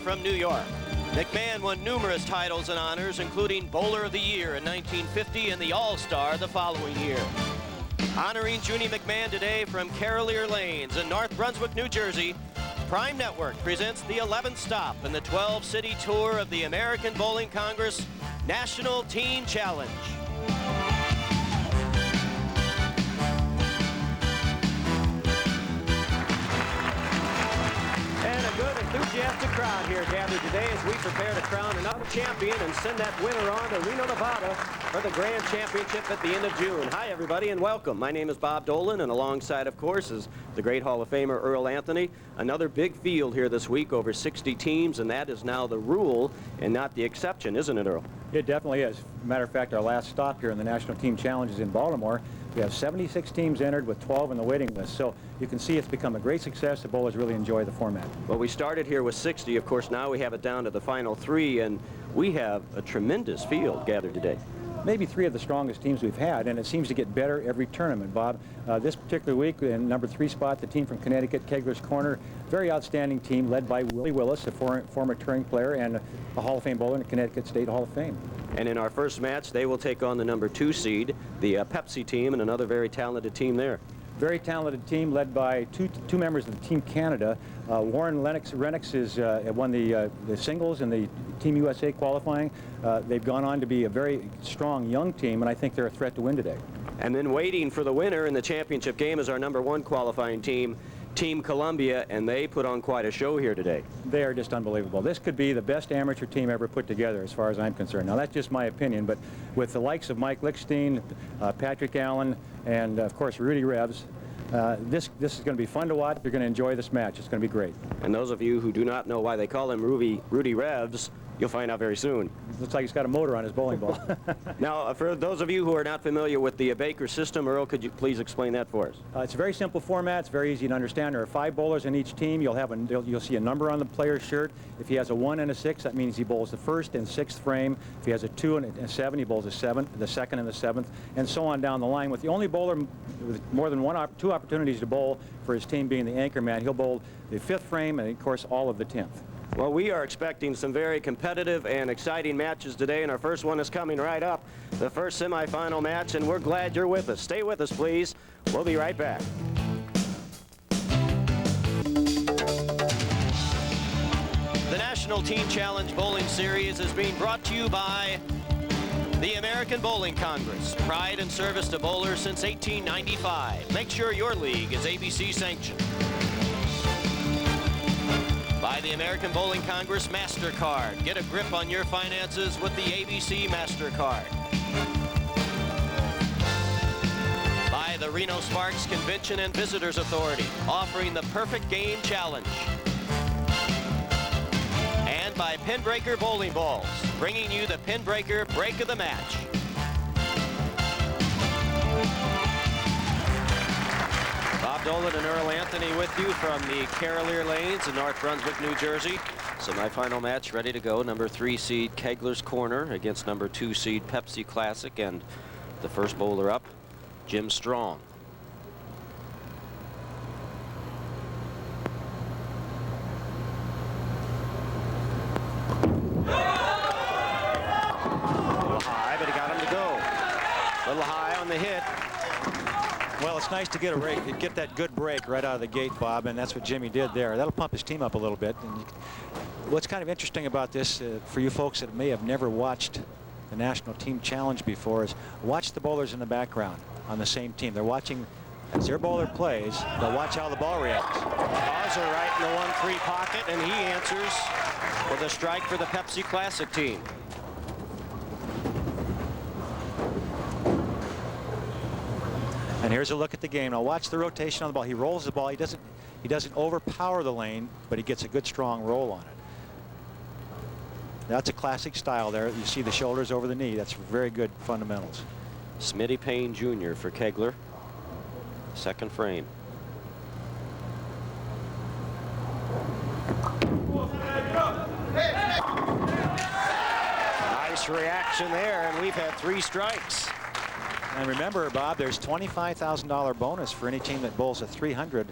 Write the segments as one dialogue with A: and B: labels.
A: from New York. McMahon won numerous titles and honors, including Bowler of the Year in 1950 and the All-Star the following year. Honoring Junie McMahon today from Carolier Lanes in North Brunswick, New Jersey, Prime Network presents the 11th stop in the 12-city tour of the American Bowling Congress National Teen Challenge. And a good, enthusiastic crowd here gathered today as we prepare to crown another champion and send that winner on to Reno, Nevada for the Grand Championship at the end of June. Hi, everybody, and welcome. My name is Bob Dolan, and alongside, of course, is the great Hall of Famer Earl Anthony. Another big field here this week, over 60 teams, and that is now the rule and not the exception, isn't it, Earl?
B: It definitely is. As a matter of fact, our last stop here in the National Team Challenge is in Baltimore. We have 76 teams entered with 12 in the waiting list. So you can see it's become a great success. The bowlers really enjoy the format.
A: Well, we started here with 60. Of course, now we have it down to the final 3, and we have a tremendous field gathered today.
B: Maybe 3 of the strongest teams we've had, and it seems to get better every tournament, Bob. This particular week, in number 3 spot, the team from Connecticut, Kegler's Korner, very outstanding team led by Willie Willis, a former touring player and a Hall of Fame bowler in the Connecticut State Hall of Fame.
A: And in our first match, they will take on the number 2 seed, the Pepsi team, and another very talented team there.
B: Very talented team led by two members of the Team Canada. Warren Renix is won the singles in the Team USA qualifying. They've gone on to be a very strong young team, and I think they're a threat to win today. And
A: then waiting for the winner in the championship game is our number 1 qualifying team, Team Columbia, and they put on quite a show here today.
B: They are just unbelievable. This could be the best amateur team ever put together as far as I'm concerned. Now, that's just my opinion, but with the likes of Mike Lichstein, Patrick Allen, and of course Rudy Revs, this is going to be fun to watch. You're going to enjoy this match. It's going to be great.
A: And those of you who do not know why they call him Rudy Revs, you'll find out very soon.
B: Looks like he's got a motor on his bowling ball.
A: Now, for those of you who are not familiar with the Baker system, Earl, could you please explain that for us?
B: It's a very simple format. It's very easy to understand. There are 5 bowlers in each team. You'll see a number on the player's shirt. If he has a 1 and a 6, that means he bowls the 1st and 6th frame. If he has a 2 and a 7, he bowls the 7th, the 2nd and the 7th, and so on down the line. With the only bowler with more than 2 opportunities to bowl for his team being the anchor man, he'll bowl the 5th frame and, of course, all of the 10th.
A: Well, we are expecting some very competitive and exciting matches today, and our first one is coming right up, the first semifinal match, and we're glad you're with us. Stay with us, please. We'll be right back. The National Team Challenge Bowling Series is being brought to you by the American Bowling Congress. Pride and service to bowlers since 1895. Make sure your league is ABC sanctioned. By the American Bowling Congress MasterCard. Get a grip on your finances with the ABC MasterCard. By the Reno Sparks Convention and Visitors Authority, offering the perfect game challenge. And by Pinbreaker Bowling Balls, bringing you the Pinbreaker Break of the Match. Bob Dolan and Earl Anthony with you from the Carolier Lanes in North Brunswick, New Jersey. Semi-final match ready to go. Number 3 seed Kegler's Korner against number 2 seed Pepsi Classic, and the first bowler up, Jim Strong. A little high, but he got him to go. A little high on the hit.
C: Well, it's nice to get that good break right out of the gate, Bob, and that's what Jimmy did there. That'll pump his team up a little bit. And what's kind of interesting about this, for you folks that may have never watched the National Team Challenge before, is watch the bowlers in the background on the same team. They're watching as their bowler plays. They'll watch how the ball reacts.
A: Bowser right in the 1-3 pocket, and he answers with a strike for the Pepsi Classic team.
C: And here's a look at the game. Now watch the rotation on the ball. He rolls the ball. He doesn't overpower the lane, but he gets a good strong roll on it. That's a classic style there. You see the shoulders over the knee. That's very good fundamentals.
A: Smitty Payne Jr. for Kegler. 2nd frame. Nice reaction there, and we've had 3 strikes.
C: And remember, Bob, there's $25,000 bonus for any team that bowls a 300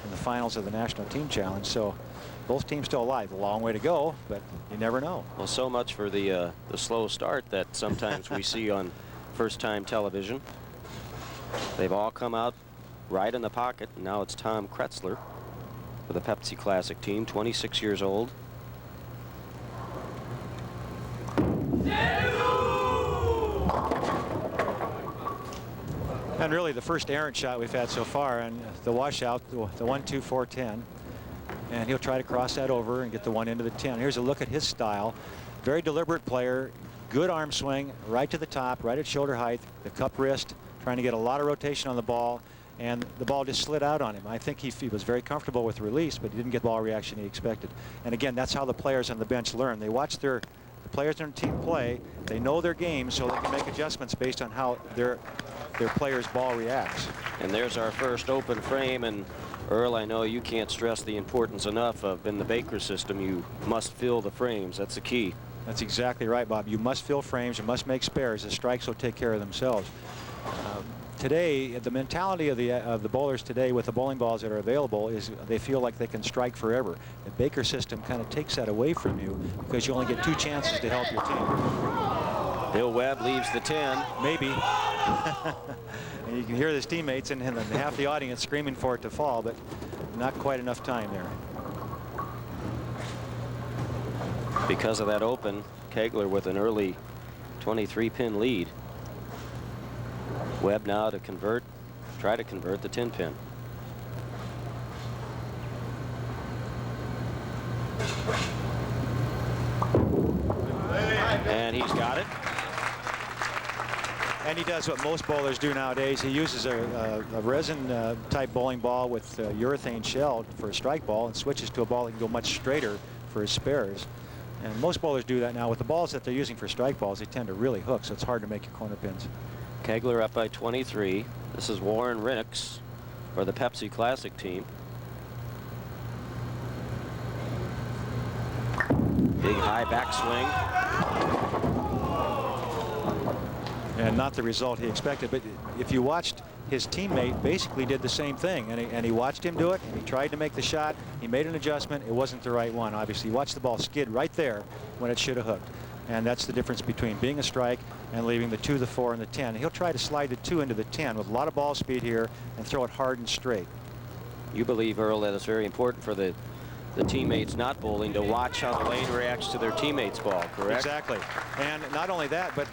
C: in the finals of the National Team Challenge. So both teams still alive. A long way to go, but you never know.
A: Well, so much for the slow start that sometimes we see on first-time television. They've all come out right in the pocket. And now it's Tom Kretzler for the Pepsi Classic team, 26 years old.
C: And really the first errant shot we've had so far, and the washout, the 1-2, 4-10. And he'll try to cross that over and get the one into the 10. Here's a look at his style. Very deliberate player, good arm swing, right to the top, right at shoulder height, the cup wrist, trying to get a lot of rotation on the ball, and the ball just slid out on him. I think he was very comfortable with the release, but he didn't get the ball reaction he expected. And again, that's how the players on the bench learn. They watch the players in their team play. They know their game, so they can make adjustments based on how their player's ball reacts.
A: And there's our first open frame. And Earl, I know you can't stress the importance enough of, in the Baker system, you must fill the frames. That's the key.
C: That's exactly right, Bob. You must fill frames. You must make spares. The strikes will take care of themselves. Today, the mentality of the bowlers today with the bowling balls that are available is they feel like they can strike forever. The Baker system kind of takes that away from you because you only get 2 chances to help your team.
A: Bill Webb leaves the 10.
C: Maybe. And you can hear his teammates and half the audience screaming for it to fall, but not quite enough time there.
A: Because of that open, Kegler with an early 23-pin lead. Webb now to try to convert the 10-pin. And he's got it.
C: And he does what most bowlers do nowadays. He uses a resin type bowling ball with urethane shell for a strike ball and switches to a ball that can go much straighter for his spares. And most bowlers do that now. With the balls that they're using for strike balls, they tend to really hook, so it's hard to make your corner pins.
A: Kegler up by 23. This is Warren Rinnicks for the Pepsi Classic team. Big high backswing.
C: And not the result he expected, but if you watched, his teammate basically did the same thing, and he watched him do it, and he tried to make the shot. He made an adjustment. It wasn't the right one, obviously. You watched the ball skid right there when it should have hooked. And that's the difference between being a strike and leaving the 2, the 4, and the 10. He'll try to slide the 2 into the 10 with a lot of ball speed here and throw it hard and straight.
A: You believe, Earl, that it's very important for the teammates not bowling to watch how the lane reacts to their teammates' ball, correct?
C: Exactly. And not only that, but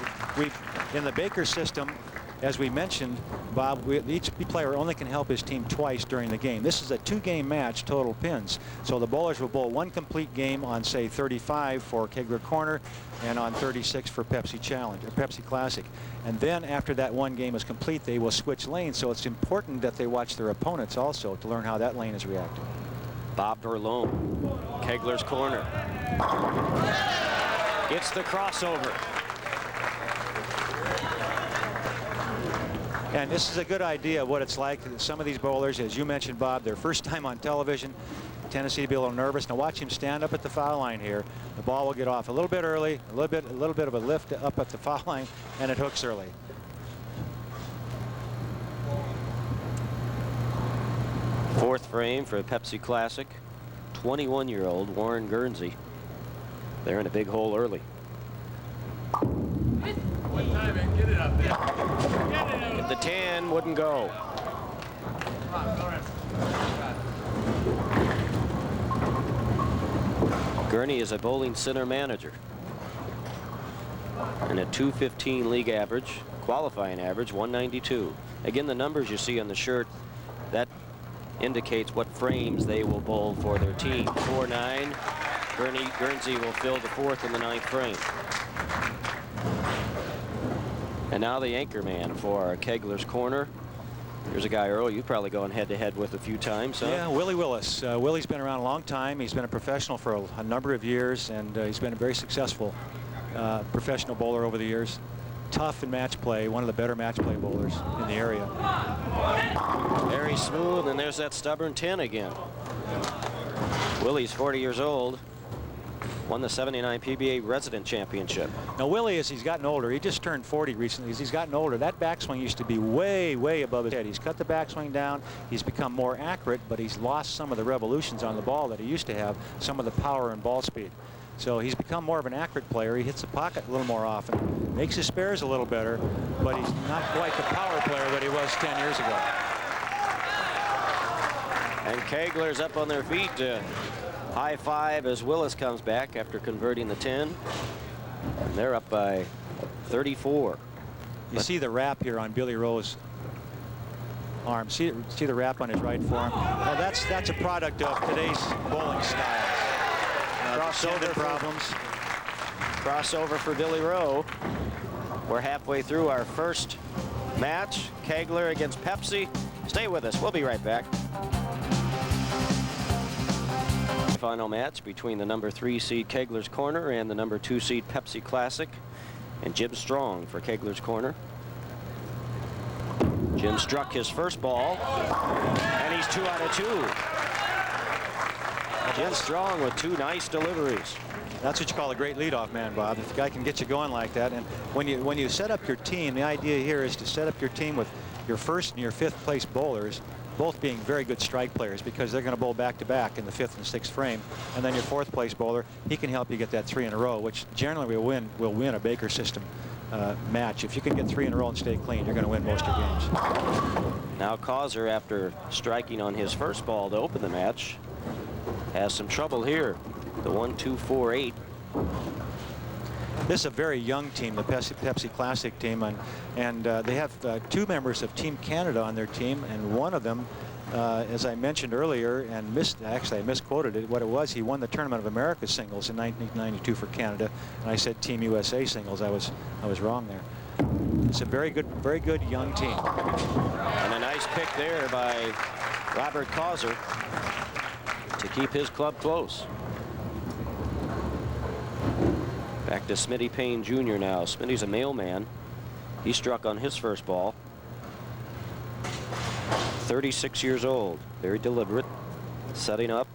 C: in the Baker system, as we mentioned, Bob, each player only can help his team twice during the game. This is a 2-game match, total pins. So the bowlers will bowl 1 complete game on, say, 35 for Kegler Korner and on 36 for Pepsi Challenge or Pepsi Classic. And then after that 1 game is complete, they will switch lanes. So it's important that they watch their opponents also to learn how that lane is reacting.
A: Bob Dorlone, Kegler's corner. Gets the crossover.
C: And this is a good idea of what it's like. Some of these bowlers, as you mentioned, Bob, their first time on television, tendency to be a little nervous. Now watch him stand up at the foul line here. The ball will get off a little bit early, a little bit of a lift up at the foul line, and it hooks early.
A: Fourth frame for a Pepsi Classic. 21-year-old Warren Guernsey. They're in a big hole early.
D: What time, man? Get it up there. Get it up.
A: The 10 wouldn't go. Gurney is a bowling center manager. And a 215 league average, qualifying average 192. Again, the numbers you see on the shirt, that indicates what frames they will bowl for their team. 4-9. Guernsey will fill the 4th and the 9th frame. And now the anchor man for Kegler's corner. Here's a guy, Earl, you've probably gone head-to-head with a few times, huh?
C: Yeah, Willie Willis. Willie's been around a long time. He's been a professional for a number of years, and he's been a very successful professional bowler over the years. Tough in match play, one of the better match play bowlers in the area.
A: Very smooth, and there's that stubborn 10 again. Willie's 40 years old. Won the '79 PBA Resident Championship.
C: Now Willie, as he's gotten older, he just turned 40 recently. As he's gotten older, that backswing used to be way, way above his head. He's cut the backswing down. He's become more accurate, but he's lost some of the revolutions on the ball that he used to have, some of the power and ball speed. So he's become more of an accurate player. He hits the pocket a little more often, makes his spares a little better, but he's not quite the power player that he was 10 years ago.
A: And Kegler's up on their feet to high five as Willis comes back after converting the 10. And they're up by 34.
C: You see the wrap here on Billy Rowe's arm. See the wrap on his right forearm. Well, that's a product of today's bowling styles.
A: Crossover problems. Crossover for Billy Rowe. We're halfway through our first match. Kegler against Pepsi. Stay with us. We'll be right back. Final match between the number 3 seed Kegler's Korner and the number 2 seed Pepsi Classic. And Jim Strong for Kegler's Korner. Jim struck his first ball, and he's 2 out of 2. Jim Strong with 2 nice deliveries.
C: That's what you call a great leadoff man, Bob. If the guy can get you going like that. And when you set up your team, the idea here is to set up your team with your first and your 5th place bowlers both being very good strike players, because they're going to bowl back-to-back in the 5th and 6th frame. And then your 4th place bowler, he can help you get that 3 in a row, which generally will win a Baker system match. If you can get 3 in a row and stay clean, you're going to win most of your games.
A: Now Causer, after striking on his first ball to open the match, has some trouble here. The 1-2-4-8.
C: This is a very young team, the Pepsi Classic team, and they have 2 members of Team Canada on their team, and one of them, as I mentioned earlier, and I misquoted it. What it was, he won the Tournament of America singles in 1992 for Canada, and I said Team USA singles. I was wrong there. It's a very good young team.
A: And a nice pick there by Robert Causer to keep his club close. Back to Smitty Payne Jr. now. Smitty's a mailman. He struck on his first ball. 36 years old. Very deliberate. Setting up.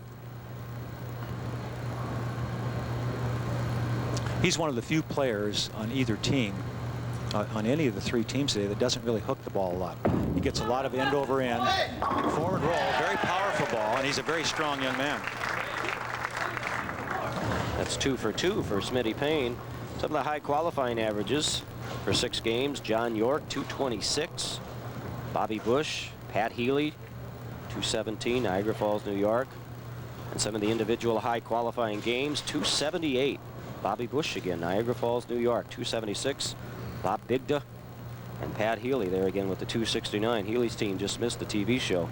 C: He's one of the few players on either team, on any of the 3 teams today, that doesn't really hook the ball a lot. He gets a lot of end over end, forward roll, very powerful ball, and he's a very strong young man.
A: That's 2 for 2 for Smitty Payne. Some of the high qualifying averages for 6 games. John York, 226. Bobby Bush, Pat Healy, 217, Niagara Falls, New York. And some of the individual high qualifying games, 278. Bobby Bush again, Niagara Falls, New York, 276. Bob Bigda and Pat Healy there again with the 269. Healy's team just missed the TV show.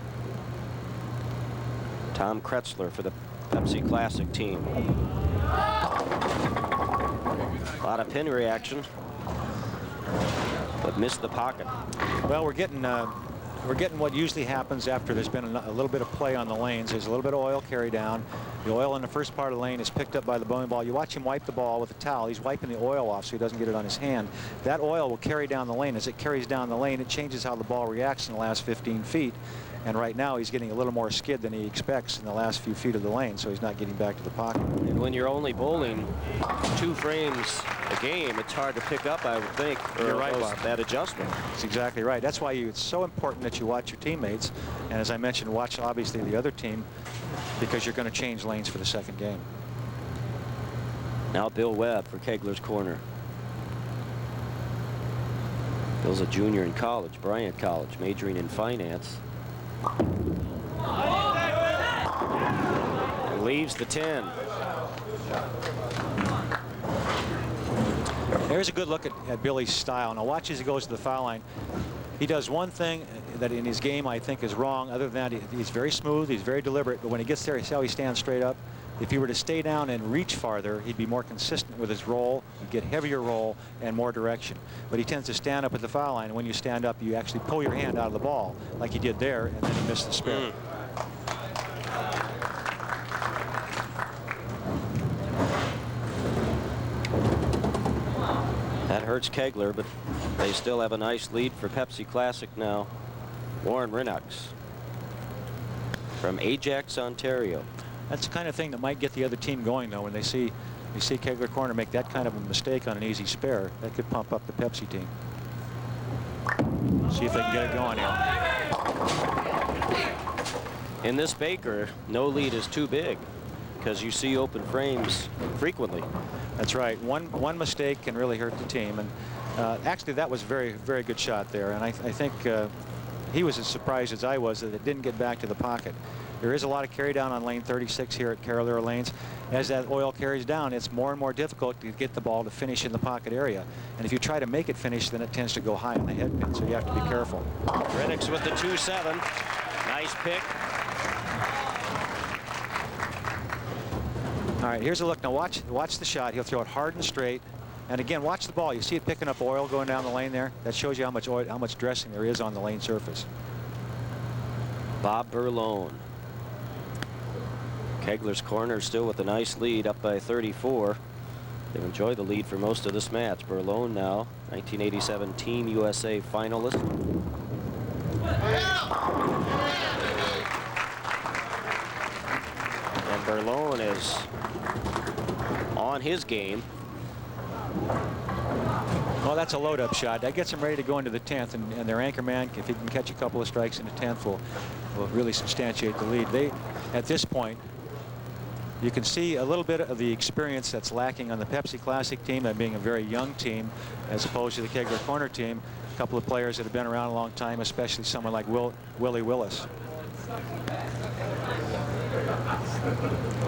A: Tom Kretzler for the Pepsi Classic team. A lot of pin reaction, but missed the pocket.
C: Well, we're getting what usually happens after there's been a little bit of play on the lanes. There's a little bit of oil carry down. The oil in the first part of the lane is picked up by the bowling ball. You watch him wipe the ball with a towel. He's wiping the oil off so he doesn't get it on his hand. That oil will carry down the lane. As it carries down the lane, it changes how the ball reacts in the last 15 feet. And right now he's getting a little more skid than he expects in the last few feet of the lane, so he's not getting back to the pocket.
A: And when you're only bowling 2 frames a game, it's hard to pick up, I would think,
C: You're right, Bob.
A: that adjustment.
C: That's exactly right. That's why it's so important that you watch your teammates, and as I mentioned, watch obviously the other team, because you're going to change lanes for the second game.
A: Now Bill Webb for Kegler's Korner. Bill's a junior in college, Bryant College, majoring in finance. And leaves the 10.
C: There's a good look at Billy's style. Now watch as he goes to the foul line. He does one thing that in his game I think is wrong. Other than that, he's very smooth, he's very deliberate, but when he gets there, see how he stands straight up. If he were to stay down and reach farther, he'd be more consistent with his roll, he'd get heavier roll and more direction. But he tends to stand up at the foul line. When you stand up, you actually pull your hand out of the ball like he did there, and then he missed the spare.
A: That hurts Kegler, but they still have a nice lead for Pepsi Classic now. Warren Rinnox from Ajax, Ontario.
C: That's the kind of thing that might get the other team going, though, when they see You see Kegler Korner make that kind of a mistake on an easy spare. That could pump up the Pepsi team. See if they can get it going here.
A: In this Baker, no lead is too big because you see open frames frequently.
C: That's right. One mistake can really hurt the team. And actually, that was a very, very good shot there. And I think he was as surprised as I was that it didn't get back to the pocket. There is a lot of carry down on lane 36 here at Carolier lanes. As that oil carries down, it's more and more difficult to get the ball to finish in the pocket area. And if you try to make it finish, then it tends to go high on the head pin, so you have to be careful.
A: Rennicks with the 2-7. Nice pick.
C: All right, here's a look. Now watch the shot. He'll throw it hard and straight. And again, watch the ball. You see it picking up oil going down the lane there? That shows you how much oil, how much dressing there is on the lane surface.
A: Bob Berlone. Kegler's Korner still with a nice lead, up by 34. They've enjoyed the lead for most of this match. Berlone now, 1987 Team USA finalist. And Berlone is on his game.
C: Well, that's a load-up shot. That gets him ready to go into the 10th, and their anchor man, if he can catch a couple of strikes in the 10th, will really substantiate the lead. They, at this point, you can see a little bit of the experience that's lacking on the Pepsi Classic team, that being a very young team, as opposed to the Kegler Korner team. A couple of players that have been around a long time, especially someone like Willie Willis.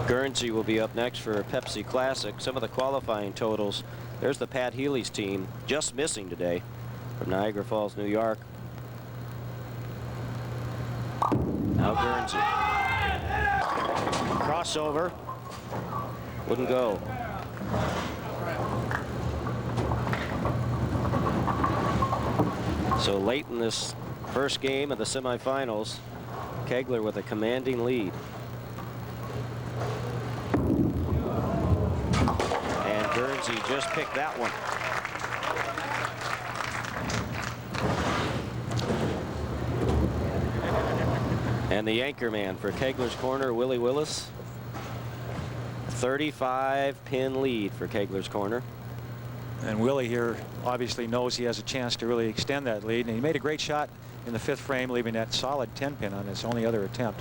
A: Guernsey will be up next for Pepsi Classic. Some of the qualifying totals. There's the Pat Healy's team, just missing today from Niagara Falls, New York. Now Guernsey. Crossover. Wouldn't go. So late in this first game of the semifinals, Kegler with a commanding lead. And Guernsey just picked that one. And the anchor man for Kegler's Korner, Willie Willis. 35-pin lead for Kegler's Korner.
C: And Willie here obviously knows he has a chance to really extend that lead. And he made a great shot in the 5th frame, leaving that solid 10-pin on his only other attempt.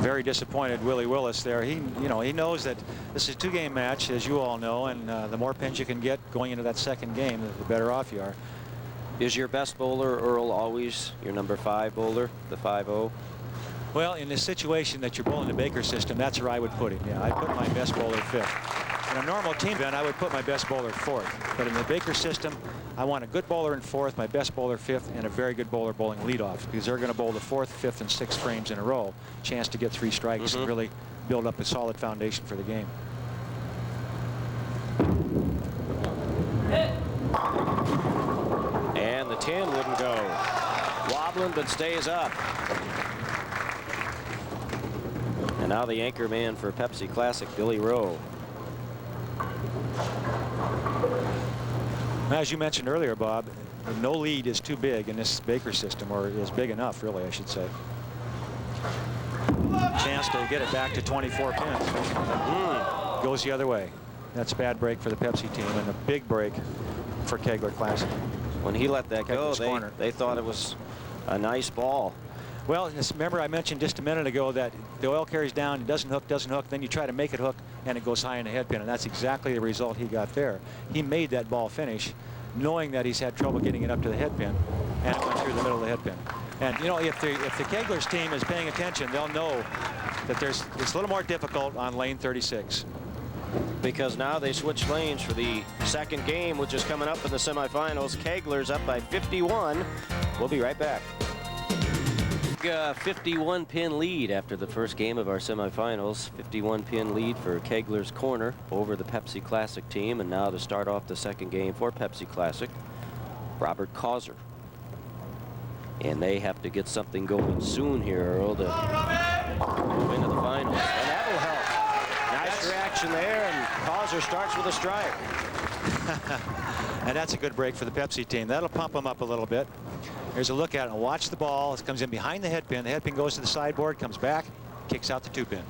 C: Very disappointed Willie Willis there. He knows that this is a 2-game match, as you all know, and the more pins you can get going into that second game, the better off you are.
A: Is your best bowler, Earl, always your number 5 bowler, the 5-0?
C: Well, in this situation that you're bowling the Baker system, that's where I would put him. Yeah, I'd put my best bowler 5th. In a normal team event, I would put my best bowler 4th. But in the Baker system, I want a good bowler in 4th, my best bowler 5th, and a very good bowler bowling leadoff, because they're going to bowl the 4th, 5th, and 6th frames in a row. Chance to get 3 strikes and really build up a solid foundation for the game.
A: And the 10 wouldn't go. Wobbling, but stays up. And now the anchor man for Pepsi Classic, Billy Rowe.
C: As you mentioned earlier, Bob, no lead is too big in this Baker system, or is big enough, really, I should say. Chance to get it back to 24 pins. Goes the other way. That's a bad break for the Pepsi team, and a big break for Kegler Classic.
A: When he let that go, they thought it was a nice ball.
C: Well, remember I mentioned just a minute ago that the oil carries down, it doesn't hook, then you try to make it hook, and it goes high in the head pin, and that's exactly the result he got there. He made that ball finish, knowing that he's had trouble getting it up to the head pin, and it went through the middle of the head pin. And you know, if the Kegler's team is paying attention, they'll know that it's a little more difficult on lane 36.
A: Because now they switch lanes for the second game, which is coming up in the semifinals. Kegler's up by 51. We'll be right back. 51-pin lead after the first game of our semifinals. 51-pin lead for Kegler's Korner over the Pepsi Classic team. And now to start off the second game for Pepsi Classic, Robert Causer. And they have to get something going soon here, Earl, to move into the finals. And that will help. Nice reaction there, and Causer starts with a strike.
C: And that's a good break for the Pepsi team. That'll pump them up a little bit. Here's a look at it. And watch the ball. It comes in behind the head pin. The head pin goes to the sideboard, comes back, kicks out the 2-pin.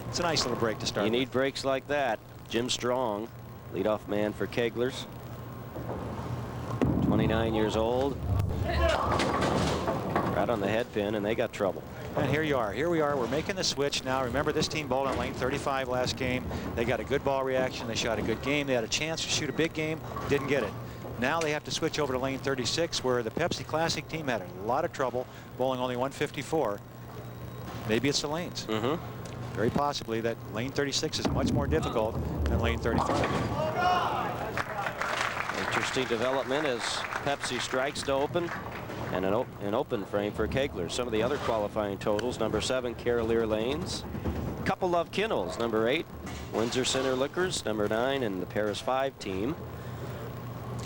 C: It's a nice little break to start.
A: You need breaks like that. Jim Strong, leadoff man for Keglers. 29 years old. Right on the head pin, and they got trouble.
C: And here you are. Here we are. We're making the switch now. Remember, this team bowled on lane 35 last game. They got a good ball reaction. They shot a good game. They had a chance to shoot a big game. Didn't get it. Now they have to switch over to lane 36, where the Pepsi Classic team had a lot of trouble bowling only 154. Maybe it's the lanes. Very possibly that lane 36 is much more difficult than lane 35.
A: Interesting development as Pepsi strikes to open, and an open frame for Kegler. Some of the other qualifying totals: number 7, Carolier Lanes; Couple Love Kennels, number 8, Windsor Center Liquors, number 9, and the Paris 5 team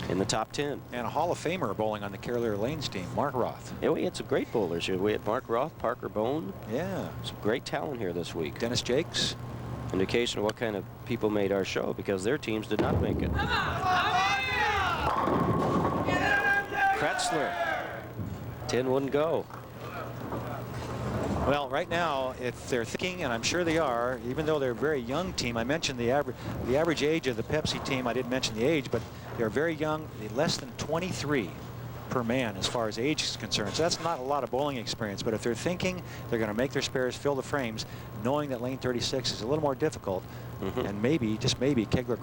A: in the top 10.
C: And a Hall of Famer bowling on the Carolier Lanes team, Mark Roth.
A: Yeah, we had some great bowlers here. We had Mark Roth, Parker Bone.
C: Yeah.
A: Some great talent here this week.
C: Dennis Jakes.
A: Indication of what kind of people made our show, because their teams did not make it. Kretzler. 10 wouldn't go.
C: Well, right now, if they're thinking, and I'm sure they are, even though they're a very young team, I mentioned the average age of the Pepsi team. I didn't mention the age, but they're very young, less than 23 per man as far as age is concerned. So that's not a lot of bowling experience. But if they're thinking they're going to make their spares fill the frames, knowing that lane 36 is a little more difficult, and maybe, just maybe, Kegler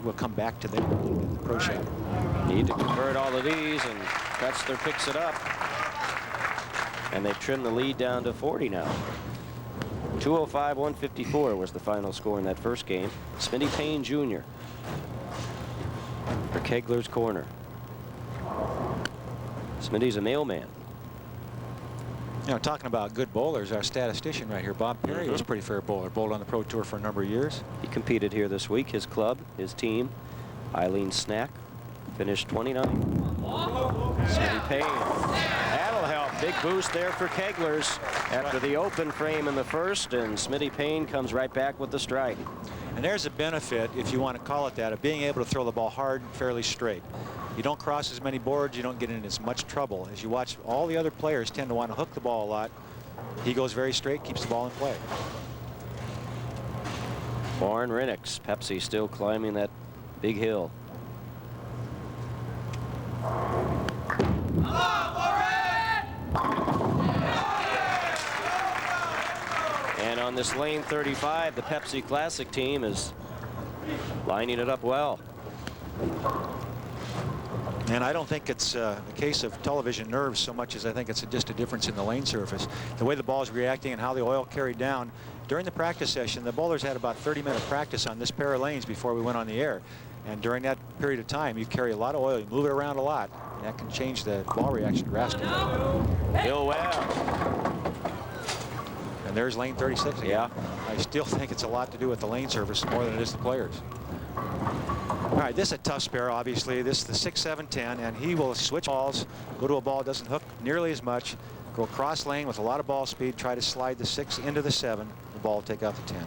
C: will come back to them in the pro shop.
A: Need to convert all of these, and Kretzler picks it up. And they've trimmed the lead down to 40 now. 205-154 was the final score in that first game. Smitty Payne Jr. for Kegler's Corner. Smitty's a mailman.
C: You know, talking about good bowlers, our statistician right here, Bob Perry, was a pretty fair bowler. Bowled on the Pro Tour for a number of years.
A: He competed here this week. His club, his team, Eileen Snack, finished 29. Smitty Payne. That'll help. Big boost there for Keglers after the open frame in the first, and Smitty Payne comes right back with the strike.
C: And there's a benefit, if you want to call it that, of being able to throw the ball hard and fairly straight. You don't cross as many boards, you don't get in as much trouble. As you watch, all the other players tend to want to hook the ball a lot. He goes very straight, keeps the ball in play.
A: Warren Renix, Pepsi still climbing that big hill. And on this lane 35, the Pepsi Classic team is lining it up well.
C: And I don't think it's a case of television nerves so much as I think it's just a difference in the lane surface. The way the ball is reacting and how the oil carried down. During the practice session, the bowlers had about 30-minute practice on this pair of lanes before we went on the air. And during that period of time, you carry a lot of oil, you move it around a lot, and that can change the ball reaction drastically.
A: Bill Webb.
C: And there's lane 36 again.
A: Yeah.
C: I still think it's a lot to do with the lane surface more than it is the players. All right, this is a tough spare, obviously. This is the 6, 7, 10, and he will switch balls, go to a ball, doesn't hook nearly as much, go cross lane with a lot of ball speed, try to slide the 6 into the 7, the ball will take out the 10.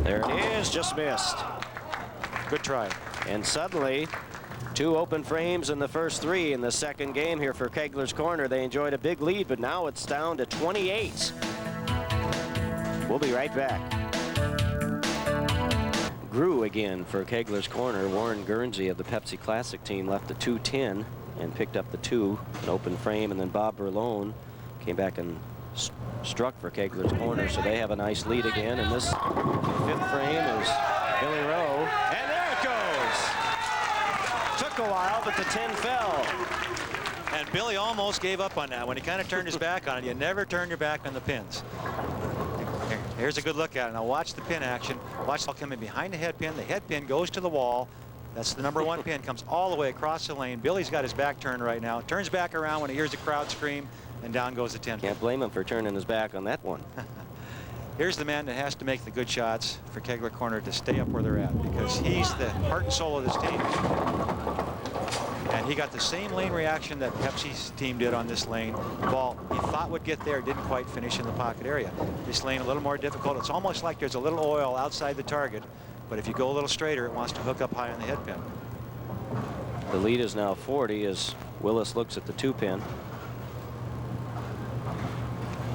A: There it is, just missed.
C: Good try.
A: And suddenly, 2 open frames in the first 3 in the second game here for Kegler's Corner. They enjoyed a big lead, but now it's down to 28. We'll be right back. Grew again for Kegler's Corner. Warren Guernsey of the Pepsi Classic team left the 2-10 and picked up the 2, an open frame, and then Bob Berlone came back and struck for Kegler's Corner, so they have a nice lead again. And this 5th frame is Billy Rowe, and there it goes. Took a while, but the 10 fell.
C: And Billy almost gave up on that when he kind of turned his back on it. You never turn your back on the pins. Here's a good look at it. Now watch the pin action. Watch the ball come in behind the head pin. The head pin goes to the wall. That's the number 1 pin, comes all the way across the lane. Billy's got his back turned right now. Turns back around when he hears the crowd scream, and down goes the 10 pin.
A: Can't blame him for turning his back on that one.
C: Here's the man that has to make the good shots for Kegler Corner to stay up where they're at, because he's the heart and soul of this team. And he got the same lane reaction that Pepsi's team did on this lane. The ball he thought would get there, didn't quite finish in the pocket area. This lane a little more difficult. It's almost like there's a little oil outside the target, but if you go a little straighter, it wants to hook up high on the head pin.
A: The lead is now 40 as Willis looks at the 2-pin.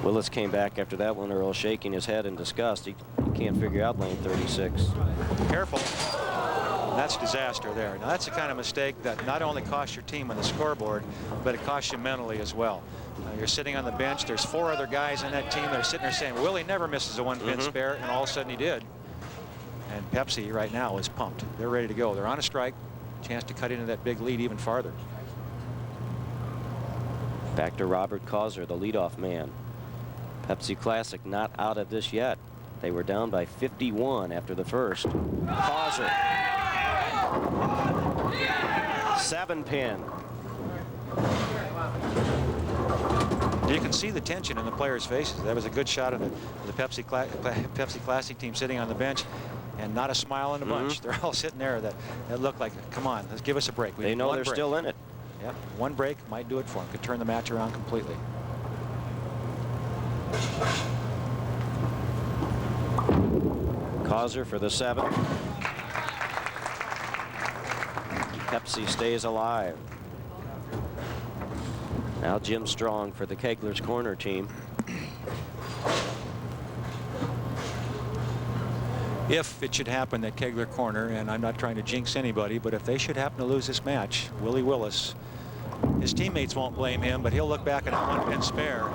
A: Willis came back after that one, Earl, shaking his head in disgust. He can't figure out lane 36.
C: Careful. That's disaster there. Now that's the kind of mistake that not only costs your team on the scoreboard, but it costs you mentally as well. You're sitting on the bench. There's 4 other guys on that team that are sitting there saying, Willie never misses a 1-pin spare, and all of a sudden he did. And Pepsi right now is pumped. They're ready to go. They're on a strike. Chance to cut into that big lead even farther.
A: Back to Robert Causer, the leadoff man. Pepsi Classic not out of this yet. They were down by 51 after the first. Causer. 7-pin.
C: You can see the tension in the players' faces. That was a good shot of the Pepsi Classic team sitting on the bench, and not a smile in the bunch. They're all sitting there that look like, come on, let's give us a break.
A: They know they're still in it.
C: Yep, one break might do it for them. Could turn the match around completely.
A: Causer for the 7th. Pepsi stays alive. Now Jim Strong for the Kegler's Korner team.
C: If it should happen that Kegler Korner, and I'm not trying to jinx anybody, but if they should happen to lose this match, Willie Willis, his teammates won't blame him, but he'll look back at that 1-pin spare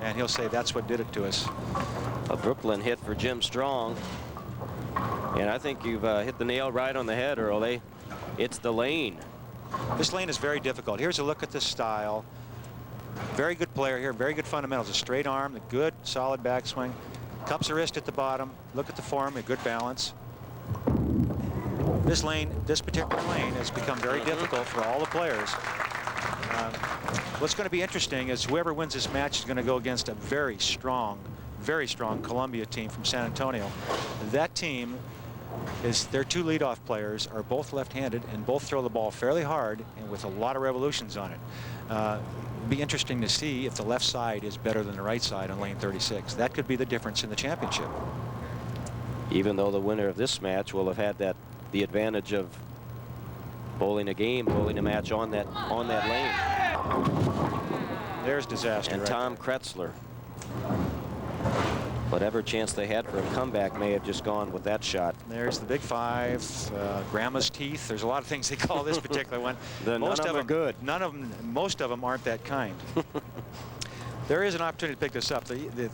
C: and he'll say that's what did it to us.
A: A Brooklyn hit for Jim Strong. And I think you've hit the nail right on the head, Earl. It's the lane.
C: This lane is very difficult. Here's a look at this style. Very good player here, very good fundamentals. A straight arm, a good solid backswing. Cups a wrist at the bottom. Look at the form, a good balance. This lane, this particular lane has become very difficult for all the players. What's going to be interesting is whoever wins this match is going to go against a very strong Columbia team from San Antonio. That team is, their 2 leadoff players are both left-handed and both throw the ball fairly hard and with a lot of revolutions on it. It'd be interesting to see if the left side is better than the right side on lane 36. That could be the difference in the championship.
A: Even though the winner of this match will have had the advantage of bowling a game, bowling a match on that lane.
C: There's disaster.
A: And
C: right
A: Tom Kretzler. Whatever chance they had for a comeback may have just gone with that shot.
C: There's the big 5, grandma's teeth. There's a lot of things they call this particular one.
A: Most of them are good.
C: Most of them aren't that kind. There is an opportunity to pick this up. The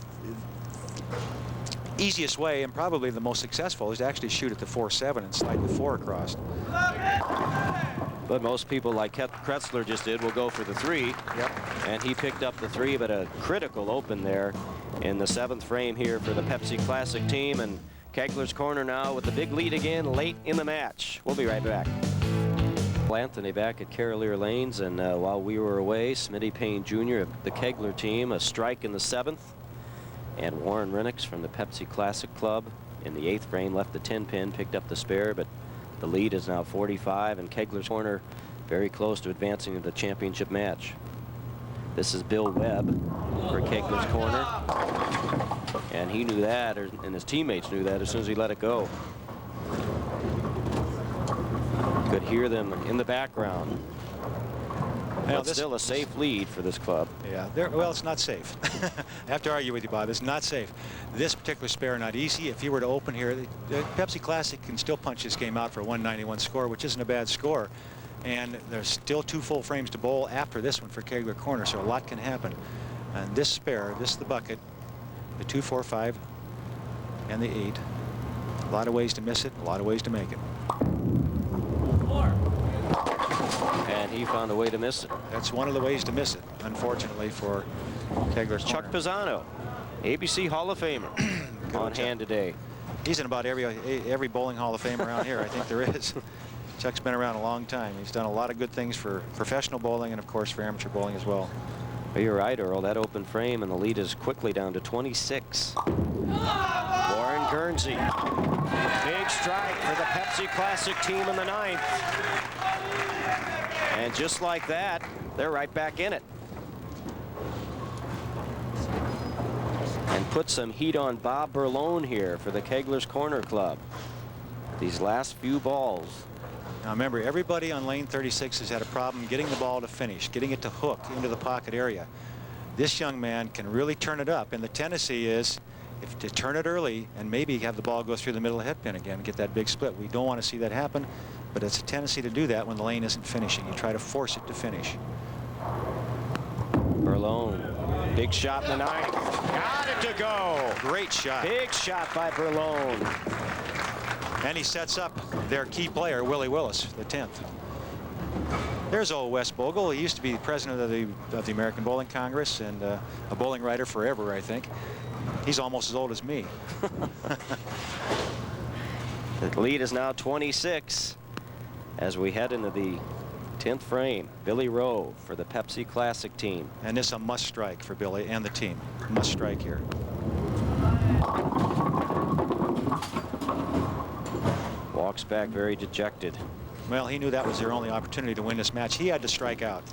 C: easiest way, and probably the most successful, is to actually shoot at the 4-7 and slide the 4 across.
A: But most people, like Kretzler just did, will go for the 3.
C: Yep.
A: And he picked up the 3, but a critical open there in the 7th frame here for the Pepsi Classic team. And Kegler's Korner now with the big lead again late in the match. We'll be right back. Anthony back at Carolier Lanes, and while we were away, Smitty Payne Jr. of the Kegler team, a strike in the 7th. And Warren Rennicks from the Pepsi Classic Club in the 8th frame left the 10-pin, picked up the spare, but the lead is now 45, and Kegler's Korner very close to advancing to the championship match. This is Bill Webb for Kegler's Korner, and he knew that, and his teammates knew that as soon as he let it go. Could hear them in the background. Now, but still a safe lead for this club.
C: Yeah, well, it's not safe. I have to argue with you, Bob. It's not safe. This particular spare not easy. If he were to open here, the Pepsi Classic can still punch this game out for a 191 score, which isn't a bad score. And there's still 2 full frames to bowl after this one for Kegler Korner, so a lot can happen. And this spare, this is the bucket, the 2, 4, 5, and the 8. A lot of ways to miss it, a lot of ways to make it.
A: And he found a way to miss it.
C: That's one of the ways to miss it, unfortunately, for Kegler's Korner.
A: Chuck Pisano, ABC Hall of Famer, on hand today.
C: He's in about every bowling Hall of Fame around here, I think there is. Chuck's been around a long time. He's done a lot of good things for professional bowling and, of course, for amateur bowling as well.
A: Well, you're right, Earl. That open frame, and the lead is quickly down to 26. Warren Guernsey. Big strike for the Pepsi Classic team in the 9th. And just like that, they're right back in it. And put some heat on Bob Berlone here for the Kegler's Corner Club. These last few balls.
C: Now remember, everybody on lane 36 has had a problem getting the ball to finish, getting it to hook into the pocket area. This young man can really turn it up, and the tendency is to turn it early and maybe have the ball go through the middle of the head pin again and get that big split. We don't want to see that happen, but it's a tendency to do that when the lane isn't finishing. You try to force it to finish.
A: Berlone, big shot in the ninth. Got it to go.
C: Great shot.
A: Big shot by Berlone.
C: And he sets up their key player, Willie Willis, the 10th. There's old Wes Bogle. He used to be the president of the American Bowling Congress and a bowling writer forever, I think. He's almost as old as me.
A: The lead is now 26 as we head into the 10th frame. Billy Rowe for the Pepsi Classic team.
C: And this is a must strike for Billy and the team. Must strike here.
A: Walks back very dejected.
C: Well, he knew that was their only opportunity to win this match. He had to strike out.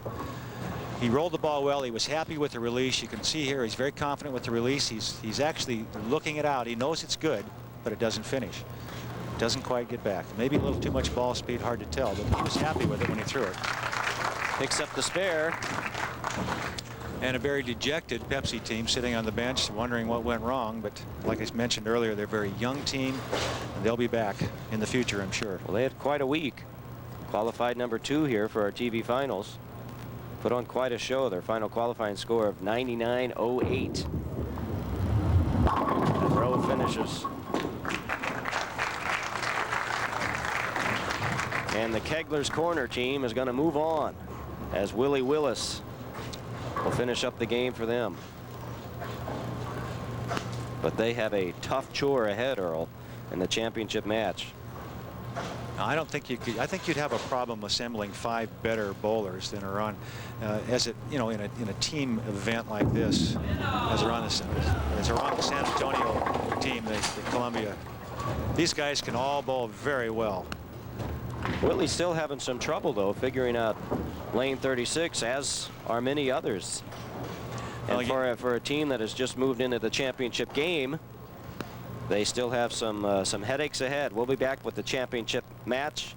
C: He rolled the ball well. He was happy with the release. You can see here he's very confident with the release. He's actually looking it out. He knows it's good, but it doesn't finish. Doesn't quite get back. Maybe a little too much ball speed, hard to tell, but he was happy with it when he threw it.
A: Picks up the spare.
C: And a very dejected Pepsi team sitting on the bench wondering what went wrong. But like I mentioned earlier, they're a very young team, and they'll be back in the future, I'm sure.
A: Well, they had quite a week. Qualified number 2 here for our TV finals. Put on quite a show. Their final qualifying score of 99.08. And Rowe finishes. And the Kegler's Corner team is going to move on as Willie Willis will finish up the game for them. But they have a tough chore ahead, Earl, in the championship match.
C: Now, I don't think you could. I think you'd have a problem assembling 5 better bowlers than are on, as it, you know, in a team event like this, as are on the San Antonio team, the Columbia. These guys can all bowl very well.
A: Willie's still having some trouble, though, figuring out lane 36, as are many others. And for a team that has just moved into the championship game, they still have some headaches ahead. We'll be back with the championship match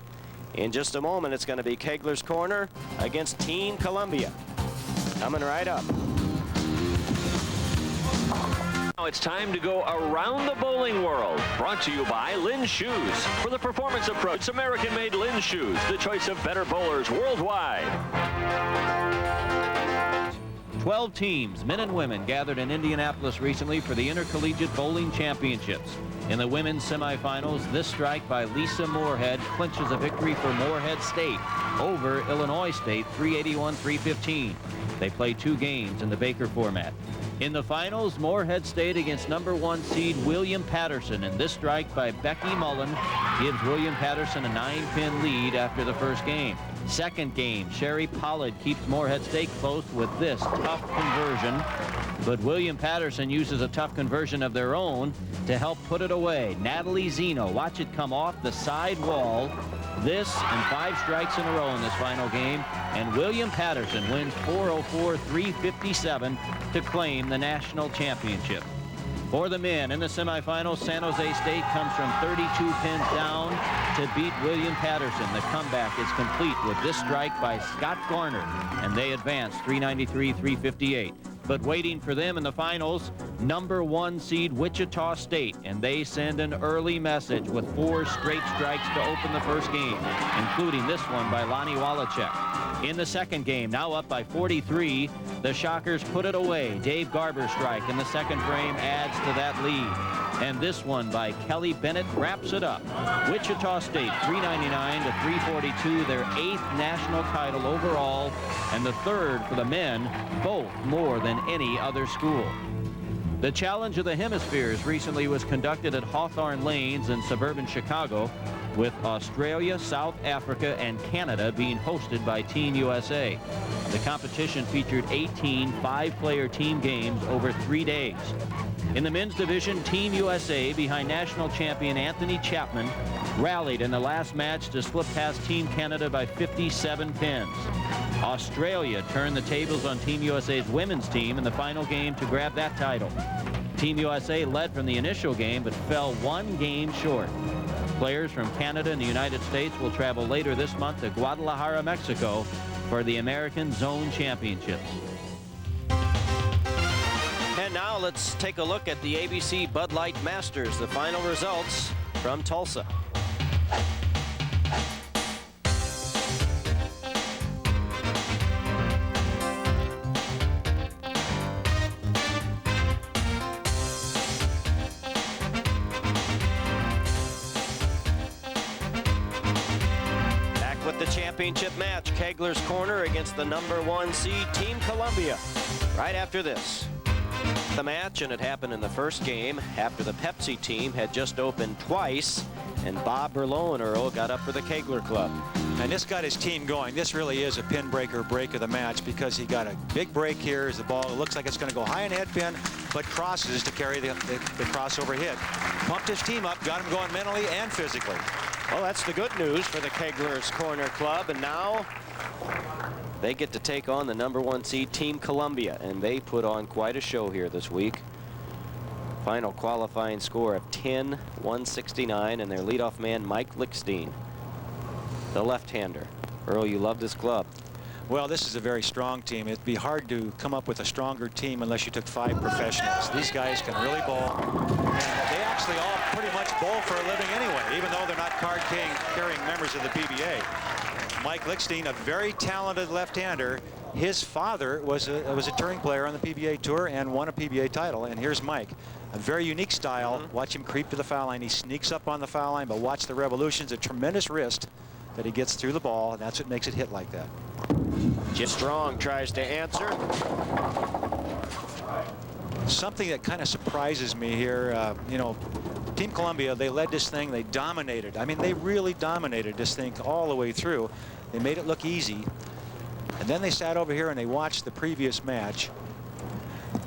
A: in just a moment. It's going to be Kegler's Corner against Team Columbia. Coming right up.
E: Now it's time to go around the bowling world. Brought to you by Lynn's Shoes. For the performance approach, it's American-made Lynn's Shoes, the choice of better bowlers worldwide.
F: 12 teams, men and women, gathered in Indianapolis recently for the Intercollegiate Bowling Championships. In the women's semifinals, this strike by Lisa Moorhead clinches a victory for Moorhead State over Illinois State, 381-315. They play 2 games in the Baker format. In the finals, Moorhead State against #1 seed William Patterson, and this strike by Becky Mullen gives William Patterson a 9-pin lead after the first game. Second game, Sherry Pollard keeps Moorhead State close with this tough conversion, but William Patterson uses a tough conversion of their own to help put it away. Natalie Zeno, watch it come off the side wall. This and 5 strikes in a row in this final game, and William Patterson wins 404-357 to claim the national championship. For the men in the semifinals, San Jose State comes from 32 pins down to beat William Patterson. The comeback is complete with this strike by Scott Korner, and they advance 393-358. But waiting for them in the finals, #1 seed Wichita State, and they send an early message with 4 straight strikes to open the first game, including this one by Lonnie Wallachek. In the second game, now up by 43, the Shockers put it away. Dave Garber's strike in the second frame adds to that lead. And this one by Kelly Bennett wraps it up. Wichita State 399-342, their 8th national title overall, and the 3rd for the men, both more than any other school. The Challenge of the Hemispheres recently was conducted at Hawthorne Lanes in suburban Chicago, with Australia, South Africa, and Canada being hosted by Team USA. The competition featured 18 5-player team games over 3 days. In the men's division, Team USA, behind national champion Anthony Chapman, rallied in the last match to slip past Team Canada by 57 pins. Australia turned the tables on Team USA's women's team in the final game to grab that title. Team USA led from the initial game but fell 1 game short. Players from Canada and the United States will travel later this month to Guadalajara, Mexico for the American Zone Championships.
A: And now let's take a look at the ABC Bud Light Masters, the final results from Tulsa. With the championship match, Kegler's Korner against the #1 seed Team Columbia. Right after this, the match, and it happened in the first game after the Pepsi team had just opened twice, and Bob Berlow and Earl got up for the Kegler club.
C: And this got his team going. This really is a pin breaker break of the match, because he got a big break here as the ball looks like it's going to go high in head pin, but crosses to carry the crossover hit. Pumped his team up, got him going mentally and physically.
A: Well, that's the good news for the Kegler's Korner club, and now they get to take on the #1 seed Team Columbia, and they put on quite a show here this week. Final qualifying score of 10-169, and their leadoff man Mike Lickstein, the left-hander. Earl, you love this club.
C: Well, this is a very strong team. It'd be hard to come up with a stronger team unless you took 5 professionals. These guys can really bowl. And they actually all pretty much bowl for a living anyway, even though they're not card-carrying members of the PBA. Mike Lickstein, a very talented left-hander. His father was a touring player on the PBA Tour and won a PBA title. And here's Mike, a very unique style. Watch him creep to the foul line. He sneaks up on the foul line, but watch the revolutions, a tremendous wrist that he gets through the ball, and that's what makes it hit like that.
A: Jim Strong tries to answer.
C: Something that kind of surprises me here, you know, Team Columbia, they led this thing, they dominated. I mean, they really dominated this thing all the way through. They made it look easy. And then they sat over here and they watched the previous match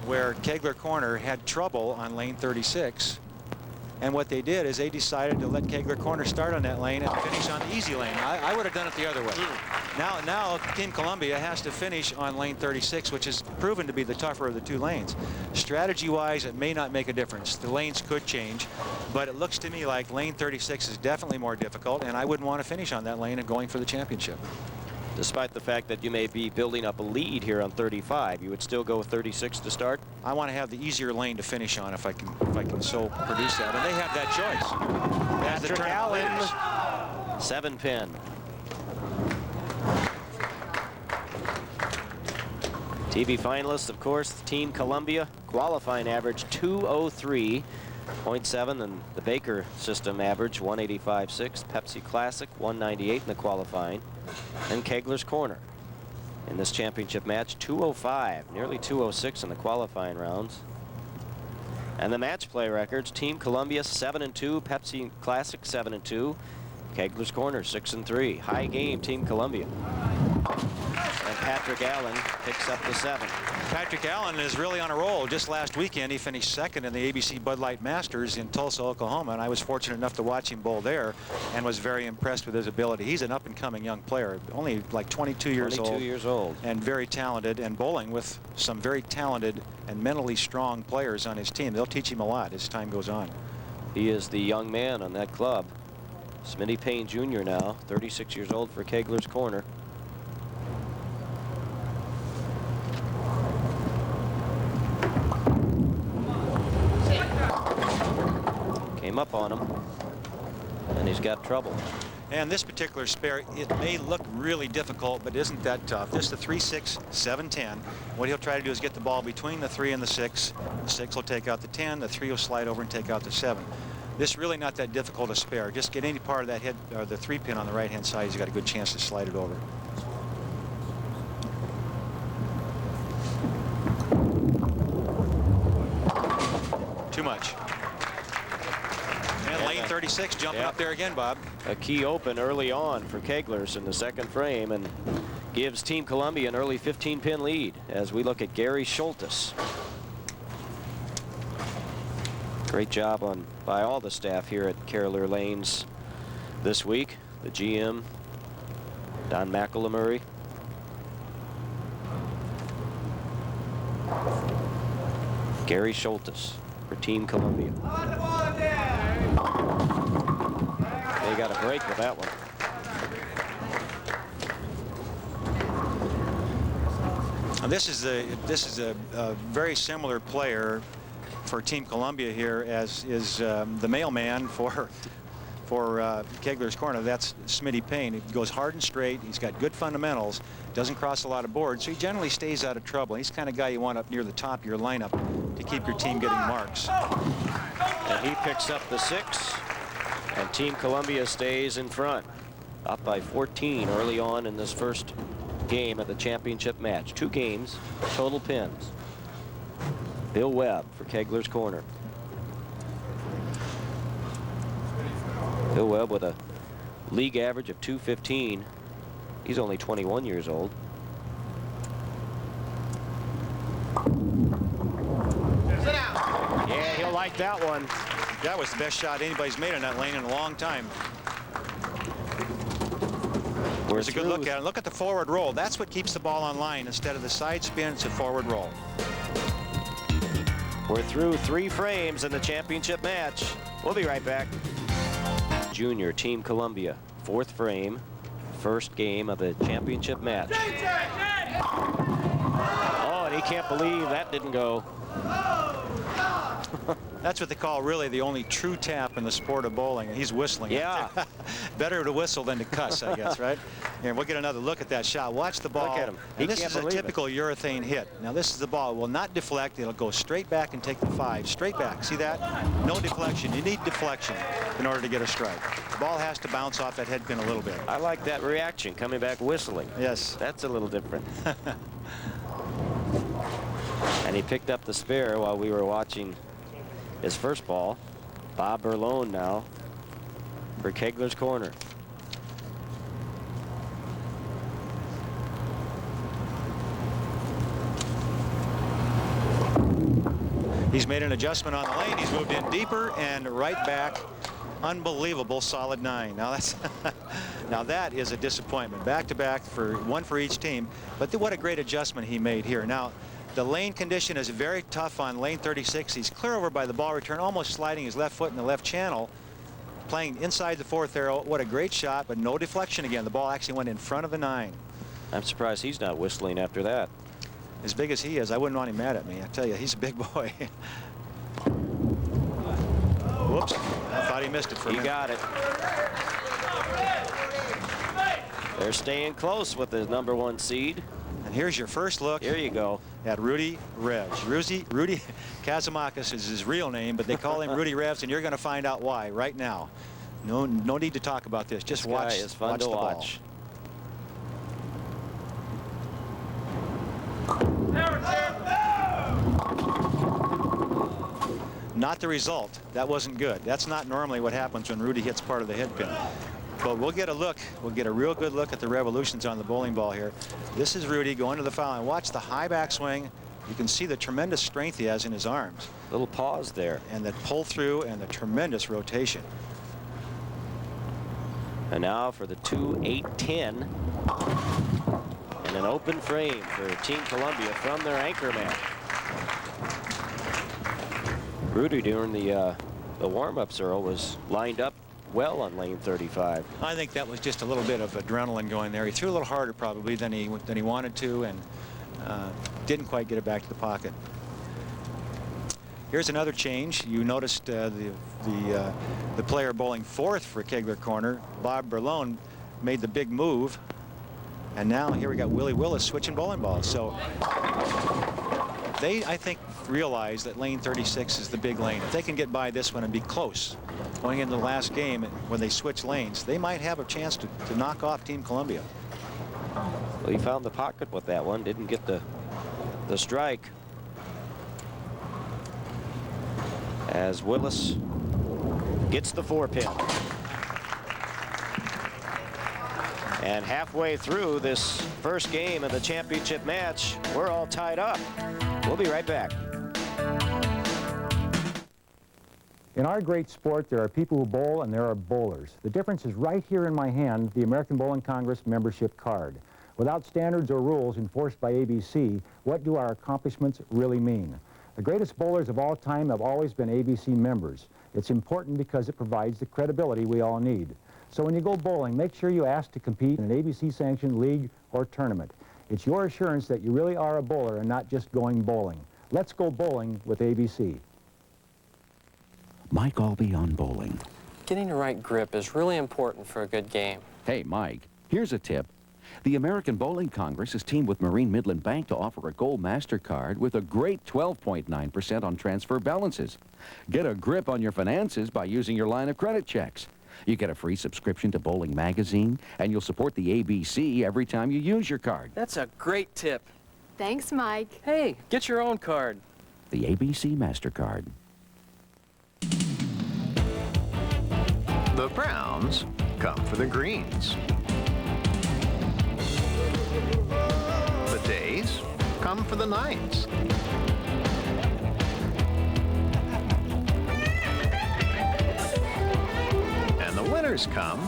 C: where Kegler Korner had trouble on lane 36. And what they did is they decided to let Kegler Korner start on that lane and finish on the easy lane. I would have done it the other way. Now Team Columbia has to finish on lane 36, which is proven to be the tougher of the 2 lanes. Strategy-wise, it may not make a difference. The lanes could change, but it looks to me like lane 36 is definitely more difficult, and I wouldn't want to finish on that lane and going for the championship.
A: Despite the fact that you may be building up a lead here on 35, you would still go with 36 to start?
C: I want to have the easier lane to finish on if I can so produce that, and they have that choice.
A: Patrick Allen, 7 pin. TV finalists, of course, Team Columbia, qualifying average 203.7, and the Baker system average 185.6. Pepsi Classic 198 in the qualifying, and Kegler's Korner in this championship match 205, nearly 206 in the qualifying rounds. And the match play records: Team Columbia 7-2, Pepsi Classic 7-2, Kegler's Korner 6-3. High game, Team Columbia. And Patrick Allen picks up the 7.
C: Patrick Allen is really on a roll. Just last weekend, he finished 2nd in the ABC Bud Light Masters in Tulsa, Oklahoma, and I was fortunate enough to watch him bowl there and was very impressed with his ability. He's an up-and-coming young player, only like 22 years old, and very talented, and bowling with some very talented and mentally strong players on his team. They'll teach him a lot as time goes on.
A: He is the young man on that club. Smitty Payne Jr. now, 36 years old for Kegler's Korner. Came up on him, and he's got trouble.
C: And this particular spare, it may look really difficult, but isn't that tough. This is the 3-6, 7-10. What he'll try to do is get the ball between the 3 and the 6. The 6 will take out the 10. The 3 will slide over and take out the 7. This is really not that difficult to spare. Just get any part of that head, or the 3 pin on the right-hand side. He's got a good chance to slide it over. lane 36 jumping up there again, Bob.
A: A key open early on for Keglers in the second frame, and gives Team Columbia an early 15-pin lead as we look at Gary Schultes. Great job by all the staff here at Carolier Lanes this week. The GM, Don McElmurray. Gary Schultes for Team Columbia. They got a break with that one.
C: This is a very similar player for Team Columbia here as is the mailman for Kegler's Korner. That's Smitty Payne. He goes hard and straight. He's got good fundamentals. Doesn't cross a lot of boards, so he generally stays out of trouble. He's the kind of guy you want up near the top of your lineup to keep your team getting marks.
A: And he picks up the 6, and Team Columbia stays in front, up by 14 early on in this first game of the championship match. 2 games, total pins. Bill Webb for Kegler's Korner. Bill Webb with a league average of 215. He's only 21 years old. Yeah, he'll like that one.
C: That was the best shot anybody's made in that lane in a long time. There's a good look at it. Look at the forward roll. That's what keeps the ball on line. Instead of the side spin, it's a forward roll.
A: We're through 3 frames in the championship match. We'll be right back. Junior, Team Columbia, 4th frame, first game of the championship match. Oh, and he can't believe that didn't go.
C: That's what they call really the only true tap in the sport of bowling. He's whistling.
A: Yeah.
C: Better to whistle than to cuss, I guess, right? And we'll get another look at that shot. Watch the ball.
A: Look at him.
C: And this is a typical urethane hit. Now this is the ball. It will not deflect. It'll go straight back and take the 5. Straight back. See that? No deflection. You need deflection in order to get a strike. The ball has to bounce off that head pin a little bit.
A: I like that reaction, coming back whistling.
C: Yes.
A: That's a little different. And he picked up the spare while we were watching his first ball. Bob Berlone now for Kegler's Korner.
C: He's made an adjustment on the lane. He's moved in deeper and right back. Unbelievable solid 9. Now that's now that is a disappointment. Back to back for 1 for each team. But what a great adjustment he made here. Now the lane condition is very tough on lane 36. He's clear over by the ball return, almost sliding his left foot in the left channel, playing inside the 4th arrow. What a great shot, but no deflection again. The ball actually went in front of the 9.
A: I'm surprised he's not whistling after that.
C: As big as he is, I wouldn't want him mad at me. I tell you, he's a big boy. Whoops, I thought he missed it for a minute.
A: He got it. They're staying close with the #1 seed.
C: And here's your first look.
A: Here you go.
C: At Rudy Revs. Rudy Kazamakis is his real name, but they call him Rudy Revs, and you're going to find out why right now. No need to talk about this. Just watch.
A: This guy is fun to watch.
C: Not the result. That wasn't good. That's not normally what happens when Rudy hits part of the head pin. But we'll get a look. We'll get a real good look at the revolutions on the bowling ball here. This is Rudy going to the foul line. Watch the high backswing. You can see the tremendous strength he has in his arms.
A: Little pause there.
C: And that pull through and the tremendous rotation.
A: And now for the 2-8-10. And an open frame for Team Columbia from their anchor man. Rudy during the warm-ups, Earl, was lined up well on lane 35.
C: I think that was just a little bit of adrenaline going there. He threw a little harder probably than he wanted to, and didn't quite get it back to the pocket. Here's another change. You noticed the player bowling 4th for Kegler Korner, Bob Berlone, made the big move, and now here we got Willie Willis switching bowling balls. So they, I think, realize that lane 36 is the big lane. If they can get by this one and be close going into the last game when they switch lanes, they might have a chance to knock off Team Columbia.
A: Well, he found the pocket with that one, didn't get the strike. As Willis Gets the 4-pin. And halfway through this first game of the championship match, we're all tied up. We'll be right back.
B: In our great sport, there are people who bowl and there are bowlers. The difference is right here in my hand, the American Bowling Congress membership card. Without standards or rules enforced by ABC, what do our accomplishments really mean? The greatest bowlers of all time have always been ABC members. It's important because it provides the credibility we all need. So when you go bowling, make sure you ask to compete in an ABC-sanctioned league or tournament. It's your assurance that you really are a bowler and not just going bowling. Let's go bowling with ABC.
G: Mike Albee on bowling.
H: Getting the right grip is really important for a good game.
G: Hey, Mike, here's a tip. The American Bowling Congress is teamed with Marine Midland Bank to offer a Gold MasterCard with a great 12.9% on transfer balances. Get a grip on your finances by using your line of credit checks. You get a free subscription to Bowling Magazine, and you'll support the ABC every time you use your card.
H: That's a great tip.
I: Thanks, Mike.
H: Hey, get your own card.
G: The ABC MasterCard.
J: The browns come for the greens. The days come for the nines. And the winners come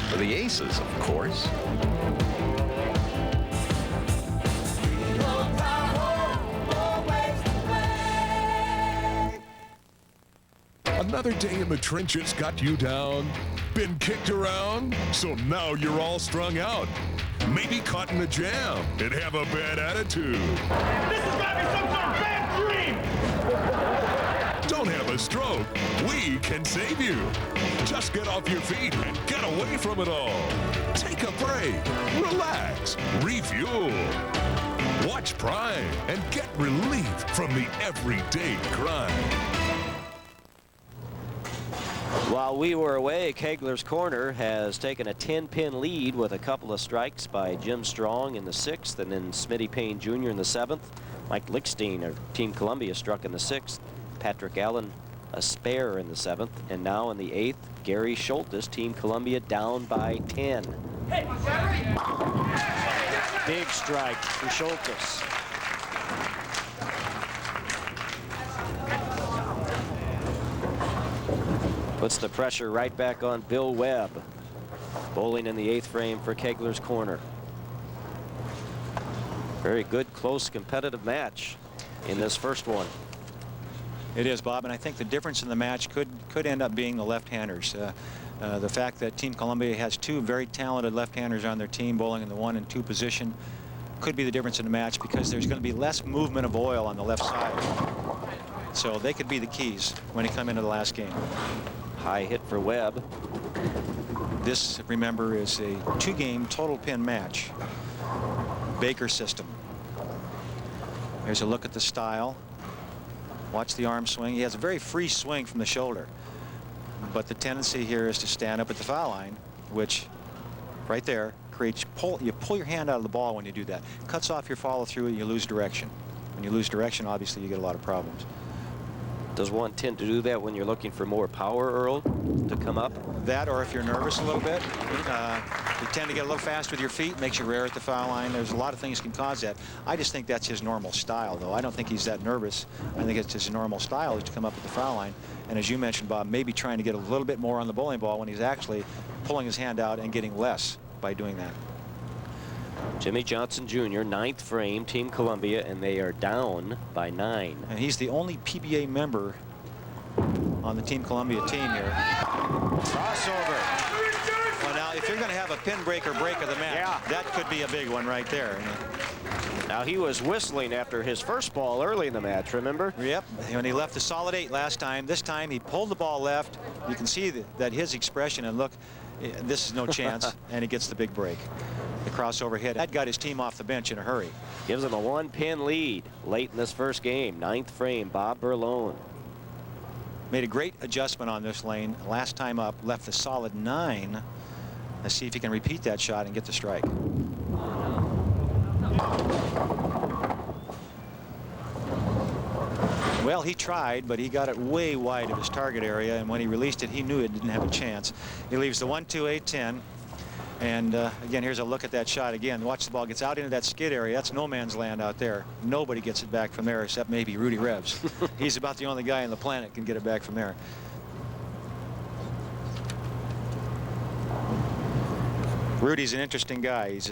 J: for the aces, of course.
K: Another day in the trenches got you down? Been kicked around? So now you're all strung out. Maybe caught in a jam and have a bad attitude.
D: This has got to be some sort of bad dream!
K: Don't have a stroke. We can save you. Just get off your feet and get away from it all. Take a break. Relax. Refuel. Watch Prime and get relief from the everyday grind.
A: While we were away, Kegler's Korner has taken a 10-pin lead with a couple of strikes by Jim Strong in the 6th and then Smitty Payne Jr. in the 7th. Mike Lickstein of Team Columbia struck in the 6th. Patrick Allen a spare in the 7th. And now in the 8th, Gary Schultes, Team Columbia, down by 10. Big strike from Schultes. Puts the pressure right back on Bill Webb. Bowling in the 8th frame for Kegler's Korner. Very good, close, competitive match in this first one.
C: It is, Bob, and I think the difference in the match could end up being the left-handers. The fact that Team Columbia has two very talented left-handers on their team bowling in the 1 and 2 position could be the difference in the match, because there's going to be less movement of oil on the left side. So they could be the keys when they come into the last game.
A: High hit for Webb.
C: This, remember, is a 2-game total pin match. Baker system. There's a look at the style. Watch the arm swing. He has a very free swing from the shoulder. But the tendency here is to stand up at the foul line, which right there creates you pull your hand out of the ball when you do that. Cuts off your follow through and you lose direction. When you lose direction, obviously you get a lot of problems.
A: Does one tend to do that when you're looking for more power, Earl, to come up?
C: That, or if you're nervous a little bit, you tend to get a little fast with your feet, makes you rare at the foul line. There's a lot of things can cause that. I just think that's his normal style, though. I don't think he's that nervous. I think it's his normal style is to come up at the foul line. And as you mentioned, Bob, maybe trying to get a little bit more on the bowling ball when he's actually pulling his hand out and getting less by doing that.
A: Jimmy Johnson Jr., 9th frame, Team Columbia, and they are down by 9.
C: And he's the only PBA member on the Team Columbia team here.
A: Crossover.
C: Well, now, if you're going to have a pin breaker break of the match, that could be a big one right there.
A: Now, he was whistling after his first ball early in the match, remember?
C: Yep. When he left the solid 8 last time, this time he pulled the ball left. You can see that his expression, and look, this is no chance, and he gets the big break. The crossover hit. That got his team off the bench in a hurry.
A: Gives him a 1-pin lead late in this first game. 9th frame, Bob Berlone.
C: Made a great adjustment on this lane. Last time up, left the solid 9. Let's see if he can repeat that shot and get the strike. Well, he tried, but he got it way wide of his target area, and when he released it, he knew it didn't have a chance. He leaves the 1-2, 8-10. And again, here's a look at that shot again. Watch the ball gets out into that skid area. That's no man's land out there. Nobody gets it back from there except maybe Rudy Revs. He's about the only guy on the planet who can get it back from there. Rudy's an interesting guy. He's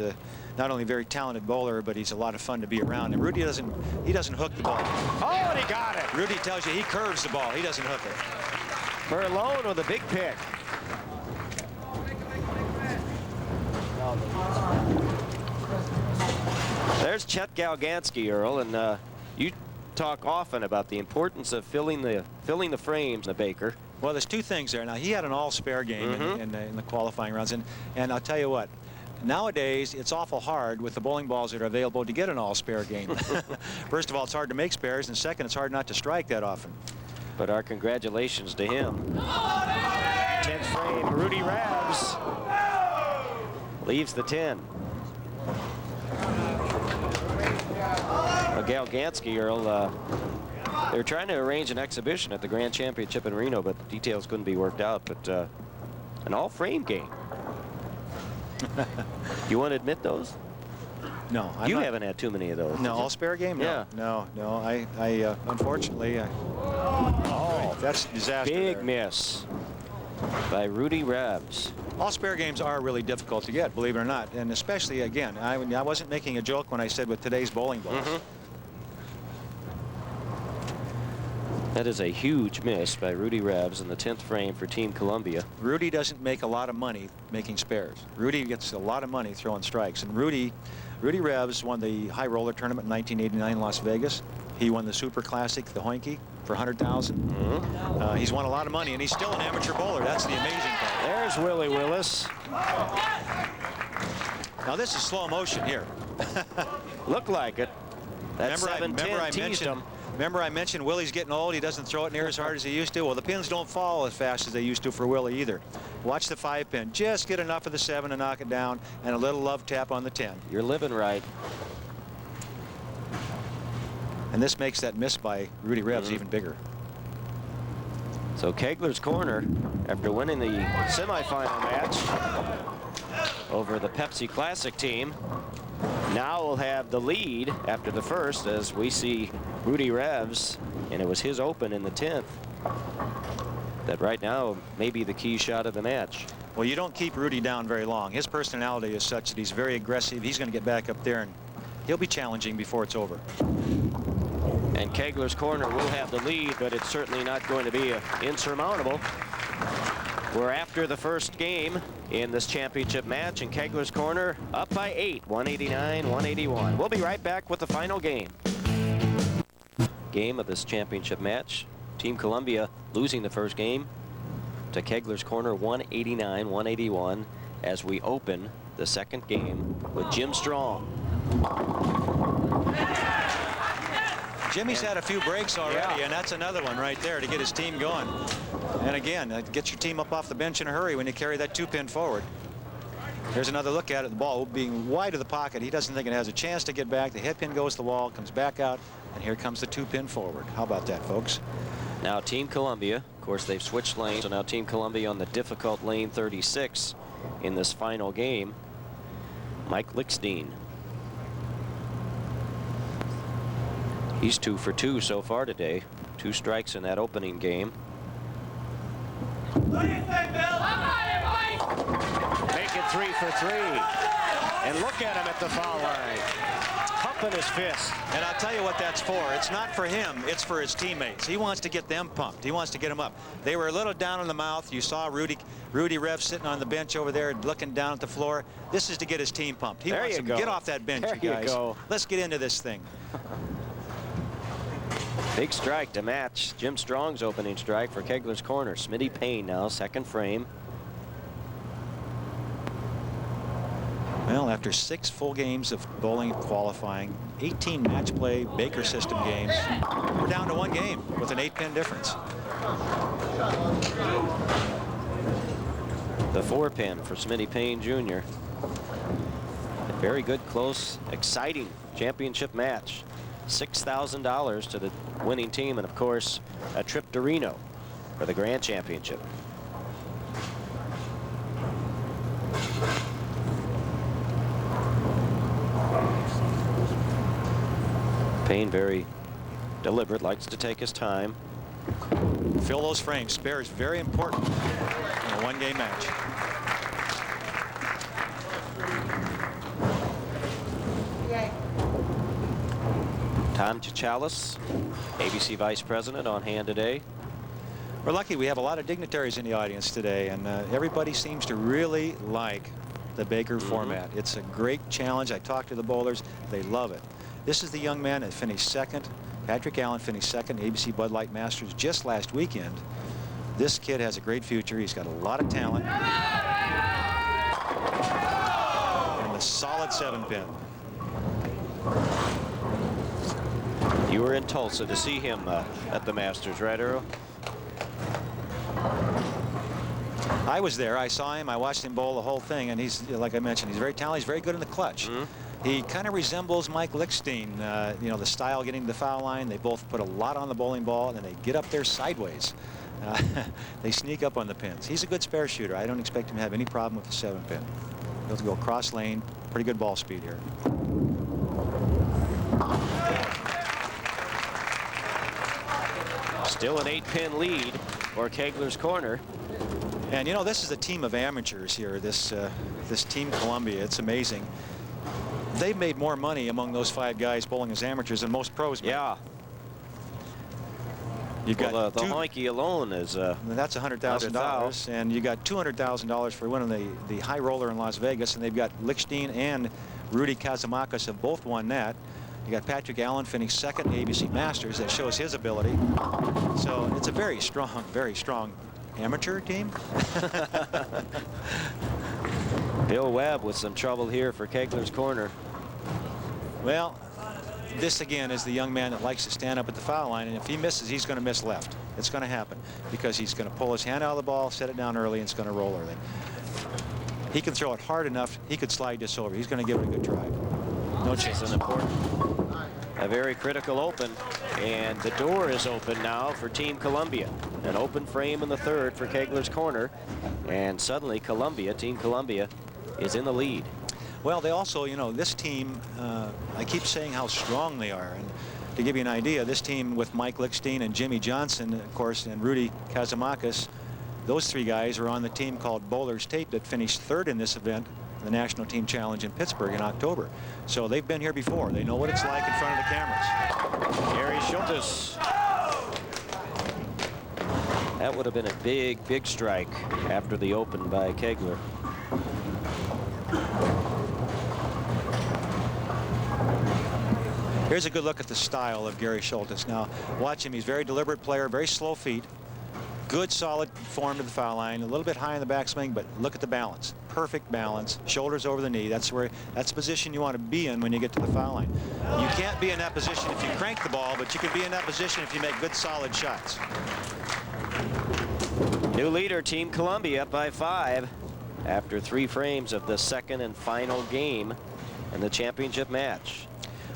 C: not only a very talented bowler, but he's a lot of fun to be around. And Rudy doesn't hook the ball.
A: Oh, and he got it.
C: Rudy tells you he curves the ball. He doesn't hook it.
A: Furlone with a big pick. There's Chet Galgansky, Earl, and you talk often about the importance of filling the frames in the Baker.
C: Well, there's two things there. Now, he had an all-spare game in the qualifying rounds, and I'll tell you what, nowadays it's awful hard with the bowling balls that are available to get an all-spare game. First of all, it's hard to make spares, and second, it's hard not to strike that often.
A: But our congratulations to him. 10th frame, Rudy Revs leaves the 10. Well, Galgansky, Earl, they're trying to arrange an exhibition at the Grand Championship in Reno, but the details couldn't be worked out. But an all-frame game. You want to admit those?
C: No,
A: you haven't had too many of those.
C: No, all-spare game? No,
A: yeah.
C: No. I unfortunately, oh, that's a disaster.
A: Big
C: there.
A: miss by Rudy Revs.
C: All-spare games are really difficult to get, believe it or not, and especially again, I wasn't making a joke when I said with today's bowling balls.
A: That is a huge miss by Rudy Revs in the 10th frame for Team Columbia.
C: Rudy doesn't make a lot of money making spares. Rudy gets a lot of money throwing strikes, and Rudy Revs won the high roller tournament in 1989 in Las Vegas. He won the Super Classic, the Hoinky, for $100,000. He's won a lot of money, and he's still an amateur bowler. That's the amazing part.
A: There's Willie Willis.
C: Now this is slow motion here.
A: Looked like it. That 7-10 teased him.
C: Remember I mentioned Willie's getting old. He doesn't throw it near as hard as he used to. Well, the pins don't fall as fast as they used to for Willie either. Watch the 5-pin. Just get enough of the 7 to knock it down, and a little love tap on the 10.
A: You're living right.
C: And this makes that miss by Rudy Revs even bigger.
A: So Kegler's Korner, after winning the semifinal match over the Pepsi Classic team, now will have the lead after the first, as we see Rudy Revs, and it was his open in the 10th. That right now may be the key shot of the match.
C: Well, you don't keep Rudy down very long. His personality is such that he's very aggressive. He's going to get back up there, and he'll be challenging before it's over.
A: And Kegler's Korner will have the lead, but it's certainly not going to be insurmountable. We're after the first game in this championship match, and Kegler's Korner up by 8, 189-181. We'll be right back with the final game. Game of this championship match. Team Columbia losing the first game to Kegler's Korner, 189-181, as we open the second game with Jim Strong.
C: Jimmy's had a few breaks already, and that's another one right there to get his team going. And again, get your team up off the bench in a hurry when you carry that 2-pin forward. Here's another look at it. The ball being wide of the pocket. He doesn't think it has a chance to get back. The head pin goes to the wall, comes back out, and here comes the 2-pin forward. How about that, folks?
A: Now Team Columbia, of course, they've switched lanes, so now Team Columbia on the difficult lane 36 in this final game. Mike Lickstein. He's 2 for 2 so far today. 2 strikes in that opening game.
D: What do you think, Bill?
A: Make it 3 for 3. And look at him at the foul line. Pumping his fist.
C: And I'll tell you what that's for. It's not for him. It's for his teammates. He wants to get them pumped. He wants to get them up. They were a little down in the mouth. You saw Rudy Revs sitting on the bench over there looking down at the floor. This is to get his team pumped. He wants to get off that bench, you guys. Let's get into this thing.
A: Big strike to match Jim Strong's opening strike for Kegler's Korner. Smitty Payne now, second frame.
C: Well, after 6 full games of bowling qualifying, 18 match play Baker system games, we're down to 1 game with an 8-pin difference.
A: The 4-pin for Smitty Payne Jr. A very good, close, exciting championship match. $6,000 to the winning team, and of course a trip to Reno for the Grand Championship. Payne, very deliberate, likes to take his time.
C: Fill those frames. Spare is very important in a one-game match.
A: Tom Chichalis, ABC Vice President, on hand today.
C: We're lucky we have a lot of dignitaries in the audience today, and everybody seems to really like the Baker format. It's a great challenge. I talked to the bowlers. They love it. This is the young man that finished second. Patrick Allen finished second ABC Bud Light Masters just last weekend. This kid has a great future. He's got a lot of talent. And the solid 7-pin.
A: You were in Tulsa to see him at the Masters, right, Earl?
C: I was there. I saw him. I watched him bowl the whole thing, and he's, like I mentioned, he's very talented. He's very good in the clutch. He kind of resembles Mike Lichtenstein, you know, the style getting to the foul line. They both put a lot on the bowling ball, and then they get up there sideways. They sneak up on the pins. He's a good spare shooter. I don't expect him to have any problem with the 7-pin. He'll go cross lane. Pretty good ball speed here.
A: Still an 8-pin lead for Kegler's Korner.
C: And you know, this is a team of amateurs here. This Team Columbia. It's amazing. They've made more money among those 5 guys bowling as amateurs than most pros.
A: Yeah.
C: You've got
A: the Hoinky alone is
C: that's $100,000, and you got $200,000 for winning the high roller in Las Vegas, and they've got Lichtenstein and Rudy Kazamakis have both won that. You got Patrick Allen finished second in ABC Masters. That shows his ability. So it's a very strong amateur team.
A: Bill Webb with some trouble here for Kegler's Korner.
C: Well, this again is the young man that likes to stand up at the foul line, and if he misses, he's going to miss left. It's going to happen because he's going to pull his hand out of the ball, set it down early, and it's going to roll early. He can throw it hard enough. He could slide this over. He's going to give it a good try. No chance.
A: An important, a very critical open, and the door is open now for Team Columbia. An open frame in the third for Kegler's Korner, and suddenly Team Columbia, is in the lead.
C: Well, they also, you know, this team, I keep saying how strong they are. And to give you an idea, this team with Mike Lichtenstein and Jimmy Johnson, of course, and Rudy Kazamakis, those 3 guys are on the team called Bowler's Tape that finished third in this event, the National Team Challenge in Pittsburgh in October. So they've been here before. They know what it's like in front of the cameras.
A: Gary Schultes. That would have been a big strike after the open by Kegler.
C: Here's a good look at the style of Gary Schultes. Now, watch him. He's a very deliberate player, very slow feet. Good, solid form to the foul line. A little bit high in the backswing, but look at the balance. Perfect balance. Shoulders over the knee. That's the position you want to be in when you get to the foul line. You can't be in that position if you crank the ball, but you can be in that position if you make good, solid shots.
A: New leader, Team Columbia, up by 5 after 3 frames of the second and final game in the championship match.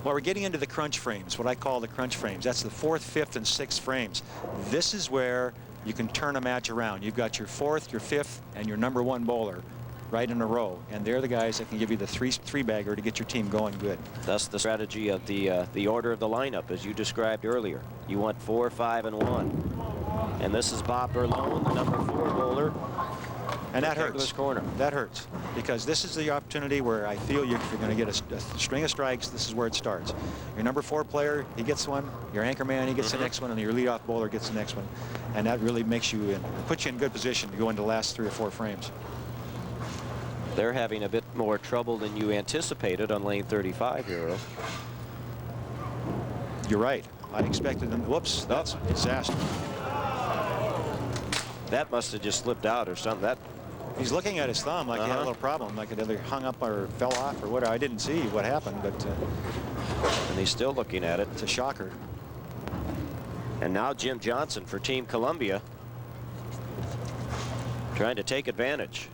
C: Well, we're getting into the crunch frames, what I call the crunch frames. That's the 4th, 5th, and 6th frames. This is where you can turn a match around. You've got your 4th, your 5th, and your number 1 bowler right in a row, and they're the guys that can give you the three-bagger to get your team going good.
A: That's the strategy of the order of the lineup, as you described earlier. You want 4, 5, and 1, and this is Bob Berlone, the number 4 bowler.
C: And that hurts.
A: Kegler's Korner.
C: That hurts because this is the opportunity where I feel if you're going to get a string of strikes, this is where it starts. Your number 4 player, he gets one. Your anchor man, he gets the next one, and your leadoff bowler gets the next one. And that really makes you puts you in good position to go into the last 3 or 4 frames.
A: They're having a bit more trouble than you anticipated on lane 35 here, Earl.
C: You're right. I expected them. Whoops, that's a disaster.
A: That must have just slipped out or something.
C: He's looking at his thumb like he had a little problem, like it either hung up or fell off or whatever. I didn't see what happened, but
A: and he's still looking at it.
C: It's a shocker.
A: And now Jim Johnson for Team Columbia, trying to take advantage.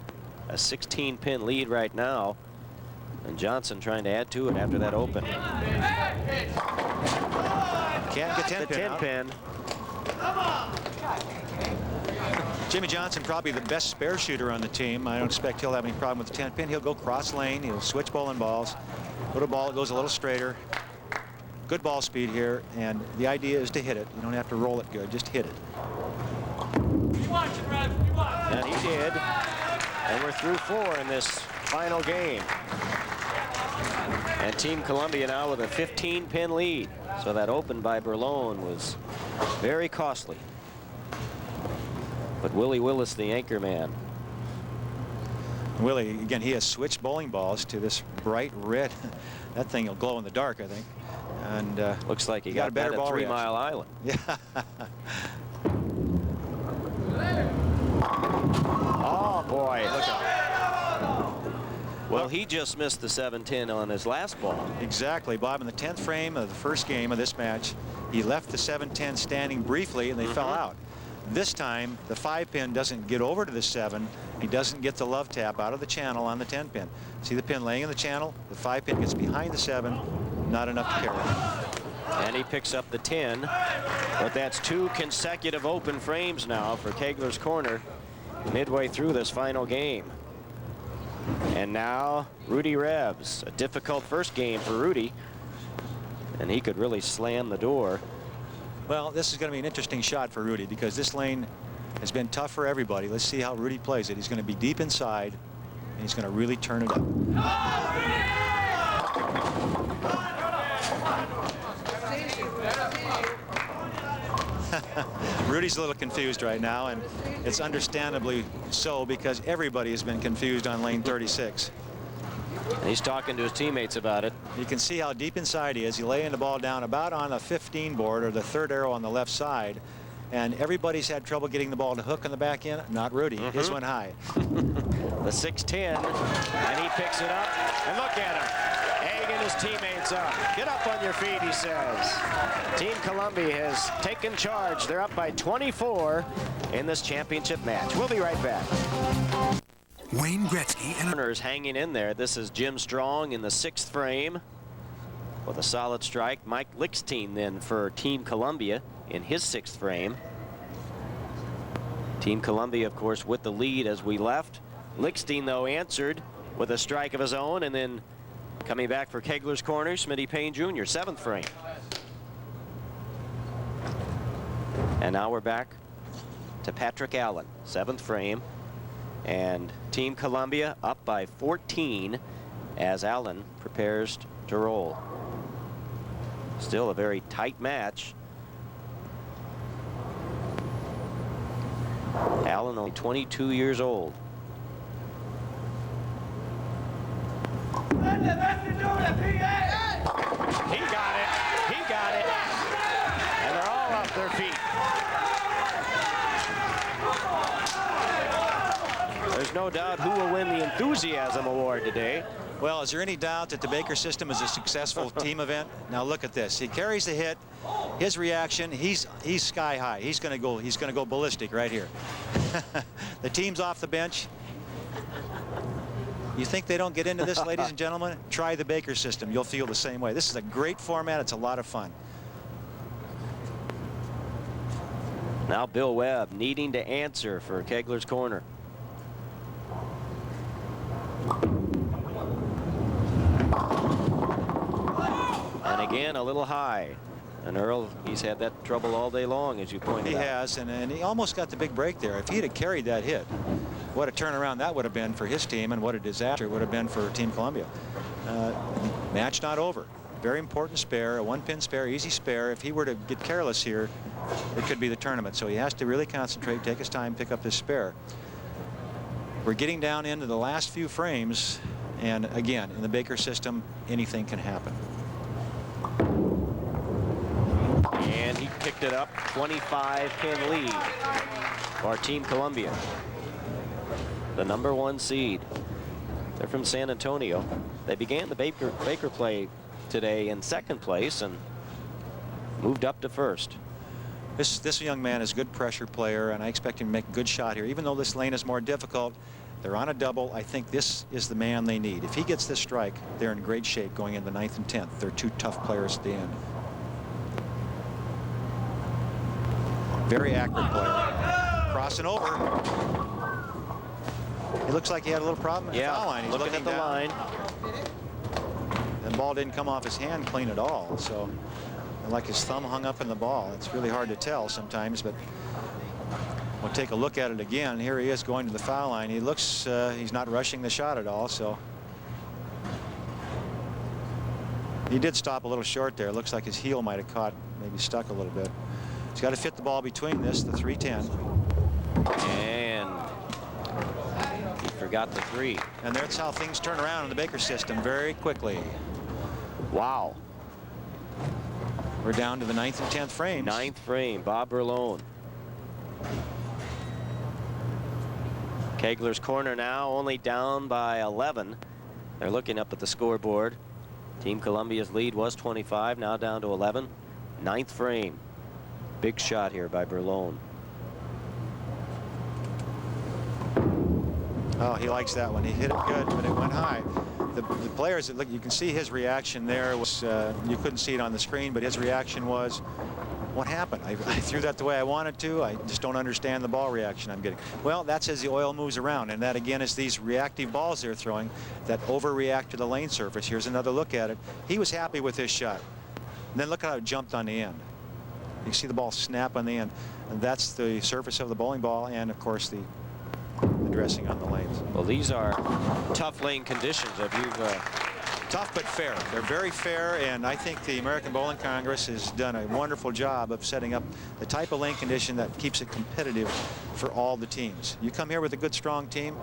A: A 16-pin lead right now, and Johnson trying to add to it after that open.
C: Can't get 10
A: the
C: pin
A: 10
C: out.
A: pin.
C: Jimmy Johnson, probably the best spare shooter on the team. I don't expect he'll have any problem with the 10 pin. He'll go cross lane. He'll switch bowling balls. Little ball goes a little straighter. Good ball speed here, and the idea is to hit it. You don't have to roll it good, just hit it.
A: And he did. And we're through 4 in this final game. And Team Columbia now with a 15-pin lead. So that open by Berlone was very costly. But Willie Willis, the anchor man.
C: Willie, again, he has switched bowling balls to this bright red. That thing will glow in the dark, I think. And
A: looks like he got
C: a better
A: that at
C: ball
A: 3
C: reaction.
A: Mile Island.
C: Yeah.
A: Oh, boy. Look out. Well, he just missed the 7-10 on his last ball.
C: Exactly, Bob. In the 10th frame of the first game of this match, he left the 7-10 standing briefly, and they fell out. This time, the 5-pin doesn't get over to the 7. He doesn't get the love tap out of the channel on the 10-pin. See the pin laying in the channel? The 5-pin gets behind the 7. Not enough to carry.
A: And he picks up the 10. But that's 2 consecutive open frames now for Kegler's Korner midway through this final game. And now Rudy Rebs. A difficult first game for Rudy. And he could really slam the door.
C: Well, this is going to be an interesting shot for Rudy because this lane has been tough for everybody. Let's see how Rudy plays it. He's going to be deep inside, and he's going to really turn it up. Rudy's a little confused right now, and it's understandably so because everybody has been confused on lane 36.
A: And he's talking to his teammates about it.
C: You can see how deep inside he is. He's laying the ball down about on the 15 board, or the 3rd arrow on the left side, and everybody's had trouble getting the ball to hook on the back end. Not Rudy. His went high.
A: The 6-10, and he picks it up, and look at him, egging his teammates up. Get up on your feet, he says. Team Columbia has taken charge. They're up by 24 in this championship match. We'll be right back.
I: Wayne Gretzky and
A: Korner's hanging in there. This is Jim Strong in the 6th frame with a solid strike. Mike Lickstein then for Team Columbia in his 6th frame. Team Columbia, of course, with the lead as we left. Lickstein, though, answered with a strike of his own, and then coming back for Kegler's Korner, Smitty Payne Jr., 7th frame. And now we're back to Patrick Allen, 7th frame. And Team Columbia up by 14 as Allen prepares to roll. Still a very tight match. Allen only 22 years old. He got it. He got it. And they're all off their feet. There's no doubt who will win the Enthusiasm Award today.
C: Well, is there any doubt that the Baker system is a successful team event? Now look at this. He carries the hit. His reaction, he's sky high. He's going to go ballistic right here. The team's off the bench. You think they don't get into this, ladies and gentlemen? Try the Baker system. You'll feel the same way. This is a great format. It's a lot of fun.
A: Now Bill Webb needing to answer for Kegler's Korner. And again, a little high. And Earl, he's had that trouble all day long, as you pointed out.
C: He has, and he almost got the big break there. If he'd have carried that hit, what a turnaround that would have been for his team, and what a disaster it would have been for Team Columbia. Match not over. Very important spare, a 1-pin spare, easy spare. If he were to get careless here, it could be the tournament. So he has to really concentrate, take his time, pick up this spare. We're getting down into the last few frames, and again, in the Baker system, anything can happen.
A: And he picked it up, 25-pin lead for Team Columbia. The #1 seed. They're from San Antonio. They began the Baker play today in 2nd place and moved up to 1st.
C: This young man is a good pressure player, and I expect him to make a good shot here. Even though this lane is more difficult, they're on a double. I think this is the man they need. If he gets this strike, they're in great shape going into the 9th and 10th. They're 2 tough players at the end. Very accurate player. Crossing over. It looks like he had a little problem at the foul line. He's
A: looking at the
C: down.
A: line.
C: The ball didn't come off his hand clean at all. So, like his thumb hung up in the ball. It's really hard to tell sometimes, but we'll take a look at it again. Here he is going to the foul line. He looks, he's not rushing the shot at all, so. He did stop a little short there. It looks like his heel might have caught, maybe stuck a little bit. He's got to fit the ball between this, the 310.
A: And he forgot the 3.
C: And that's how things turn around in the Baker system very quickly.
A: Wow.
C: We're down to the 9th and 10th frames.
A: 9th frame, Bob Berlone. Kegler's corner now only down by 11. They're looking up at the scoreboard. Team Columbia's lead was 25, now down to 11. 9th frame. Big shot here by Berlone.
C: Oh, he likes that one. He hit it good, but it went high. The players, look, you can see his reaction there. Was you couldn't see it on the screen, but his reaction was, what happened? I threw that the way I wanted to. I just don't understand the ball reaction I'm getting. Well, that's as the oil moves around, and that again is these reactive balls they're throwing that overreact to the lane surface. Here's another look at it. He was happy with his shot. And then look how it jumped on the end. You see the ball snap on the end, and that's the surface of the bowling ball, and of course the dressing on the lanes.
A: Well, these are tough lane conditions. Have you
C: tough but fair. They're very fair, and I think the American Bowling Congress has done a wonderful job of setting up the type of lane condition that keeps it competitive for all the teams. You come here with a good, strong team,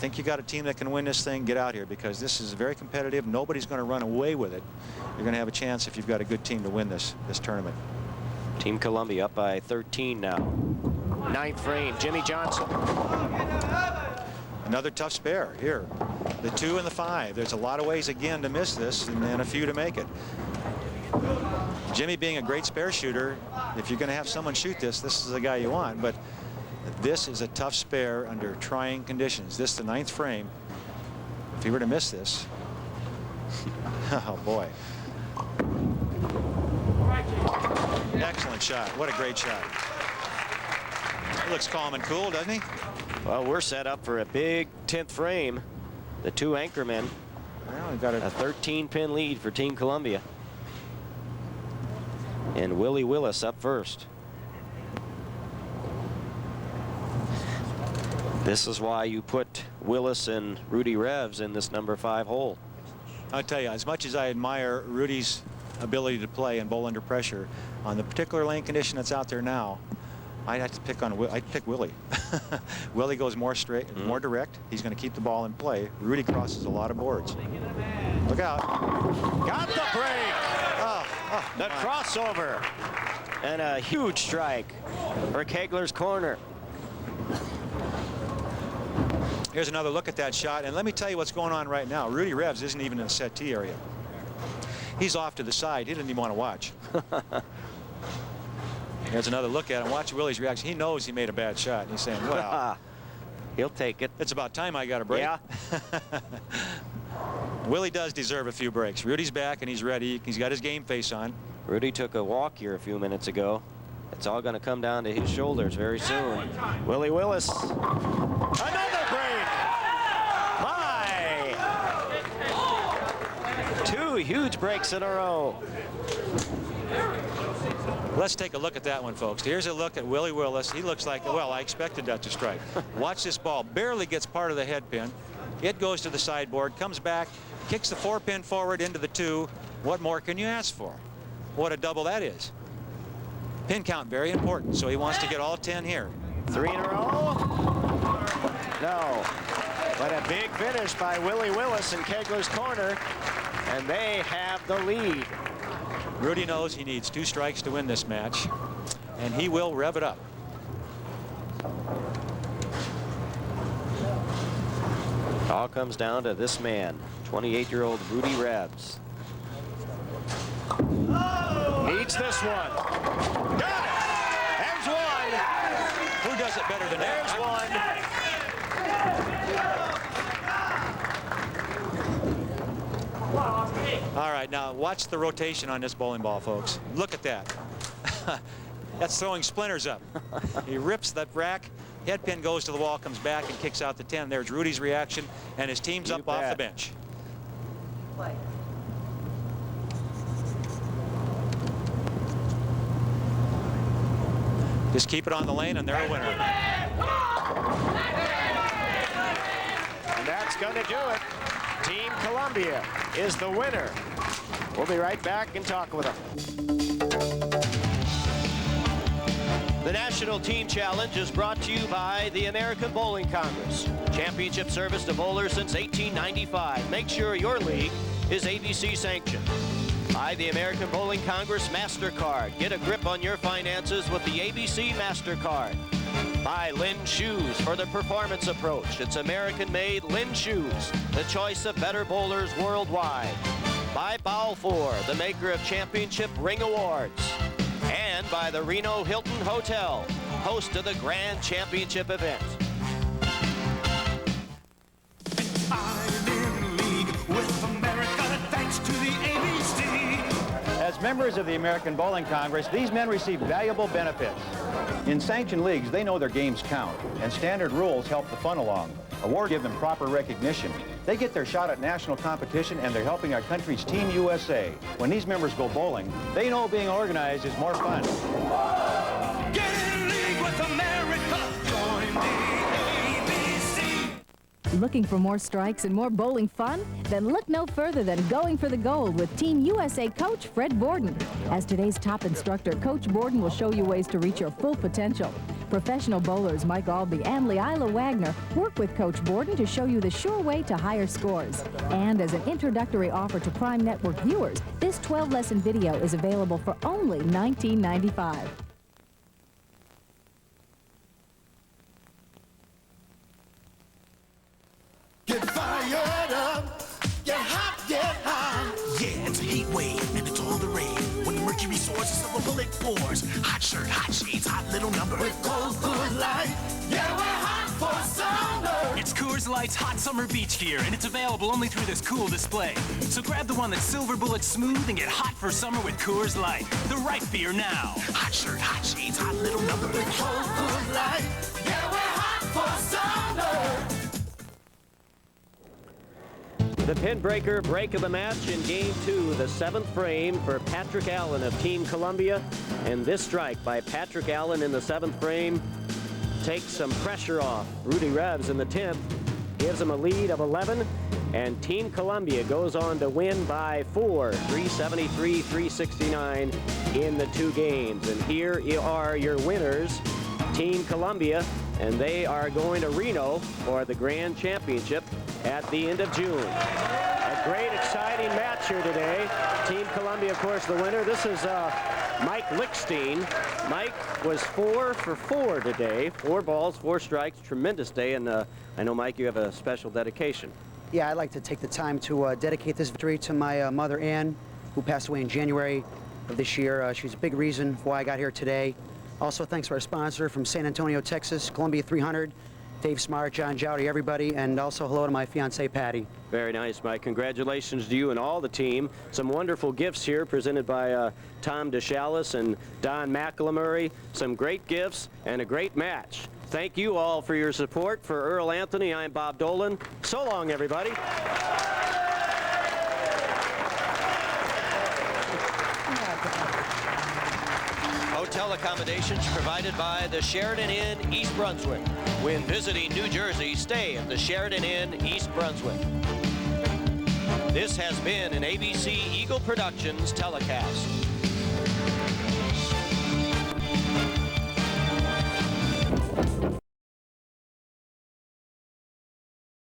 C: think you got a team that can win this thing, get out here, because this is very competitive. Nobody's going to run away with it. You're going to have a chance if you've got a good team to win this tournament.
A: Team Columbia up by 13 now. 9th frame, Jimmy Johnson.
C: Another tough spare here. The 2 and the 5. There's a lot of ways again to miss this, and then a few to make it. Jimmy being a great spare shooter, if you're going to have someone shoot this is the guy you want. But this is a tough spare under trying conditions. This, the 9th frame. If he were to miss this, oh boy. Excellent shot. What a great shot. He looks calm and cool, doesn't he?
A: Well, we're set up for a big 10th frame. The 2 anchormen.
C: Well, we've got
A: a 13-pin lead for Team Columbia. And Willie Willis up first. This is why you put Willis and Rudy Revs in this number 5 hole.
C: I'll tell you, as much as I admire Rudy's ability to play and bowl under pressure, on the particular lane condition that's out there now, I'd have to pick on. I'd pick Willie. Willie goes more straight, more direct. He's going to keep the ball in play. Rudy crosses a lot of boards. Look out!
A: Got the break. The crossover, and a huge strike for Kegler's corner.
C: Here's another look at that shot, and let me tell you what's going on right now. Rudy Revs isn't even in the set tee area. He's off to the side. He didn't even want to watch. Here's another look at him. Watch Willie's reaction. He knows he made a bad shot. And he's saying, well,
A: he'll take it.
C: It's about time I got a break.
A: Yeah.
C: Willie does deserve a few breaks. Rudy's back and he's ready. He's got his game face on.
A: Rudy took a walk here a few minutes ago. It's all going to come down to his shoulders very soon. Willie Willis. Another break. My. 2 huge breaks in a row.
C: Let's take a look at that one, folks. Here's a look at Willie Willis. He looks like, well, I expected that to strike. Watch this ball. Barely gets part of the head pin. It goes to the sideboard, comes back, kicks the 4-pin forward into the 2. What more can you ask for? What a double that is. Pin count, very important, so he wants to get all 10 here.
A: 3 in a row? No. But a big finish by Willie Willis in Kegler's corner, and they have the lead.
C: Rudy knows he needs 2 strikes to win this match, and he will rev it up.
A: All comes down to this man, 28-year-old Rudy Revs. Needs this one. Got it. There's one.
C: Who does it better than that?
A: There's one.
C: All right, now watch the rotation on this bowling ball, folks. Look at that. That's throwing splinters up. He rips that rack. Head pin goes to the wall, comes back, and kicks out the 10. There's Rudy's reaction, and his team's up off the bench.
L: Play.
C: Just keep it on the lane, and they're a winner.
A: And that's going to do it. Team Columbia is the winner. We'll be right back and talk with them. The National Team Challenge is brought to you by the American Bowling Congress. Championship service to bowlers since 1895. Make sure your league is ABC sanctioned. By the American Bowling Congress MasterCard. Get a grip on your finances with the ABC MasterCard. By Lynn Shoes for the performance approach. It's American-made Lynn Shoes, the choice of better bowlers worldwide. By Balfour, the maker of Championship Ring Awards. And by the Reno Hilton Hotel, host of the Grand Championship event.
I: I'm in league with America thanks to the ABC.
B: As members of the American Bowling Congress, these men receive valuable benefits. In sanctioned leagues, they know their games count, and standard rules help the fun along. Awards give them proper recognition. They get their shot at national competition, and they're helping our country's Team USA. When these members go bowling, they know being organized is more fun.
I: Get in league with America. Join the ABC.
M: Looking for more strikes and more bowling fun? Then look no further than Going for the Gold with Team USA coach Fred Borden. As today's top instructor, Coach Borden will show you ways to reach your full potential. Professional bowlers Mike Albee and Leila Wagner work with Coach Borden to show you the sure way to higher scores. And as an introductory offer to Prime Network viewers, this 12-lesson video is available for only $19.95.
I: Get fired up. Get hot, get hot. Yeah, it's a heat wave, and it's all the rage. When the mercury soars, a silver bullet pours. Hot shirt, hot shades, hot little number. With cold Coors Light, yeah, we're hot for summer.
N: It's Coors Light's Hot Summer Beach Gear, and it's available only through this cool display. So grab the one that's silver bullet smooth and get hot for summer with Coors Light. The right beer now.
I: Hot shirt, hot shades, hot little number. With cold Coors Light, yeah, we're hot for summer.
A: The pin breaker break of the match in Game 2, the 7th frame for Patrick Allen of Team Columbia. And this strike by Patrick Allen in the 7th frame takes some pressure off. Rudy Revs in the 10th gives him a lead of 11. And Team Columbia goes on to win by 4, 373-369 in the 2 games. And here are your winners, Team Columbia, and they are going to Reno for the Grand Championship at the end of June. A great, exciting match here today. Team Columbia, of course, the winner. This is Mike Lickstein. Mike was 4 for 4 today. 4 balls, 4 strikes. Tremendous day. And I know, Mike, you have a special dedication.
O: Yeah, I'd like to take the time to dedicate this victory to my mother, Ann, who passed away in January of this year. She's a big reason why I got here today. Also, thanks to our sponsor from San Antonio, Texas, Columbia 300. Dave Smart, John Jowdy, everybody, and also hello to my fiancée, Patty.
A: Very nice, Mike. Congratulations to you and all the team. Some wonderful gifts here presented by Tom DeShalis and Don McElmurray. Some great gifts and a great match. Thank you all for your support. For Earl Anthony, I'm Bob Dolan. So long, everybody. Hotel accommodations provided by the Sheraton Inn, East Brunswick. When visiting New Jersey, stay at the Sheraton Inn, East Brunswick. This has been an ABC Eagle Productions telecast.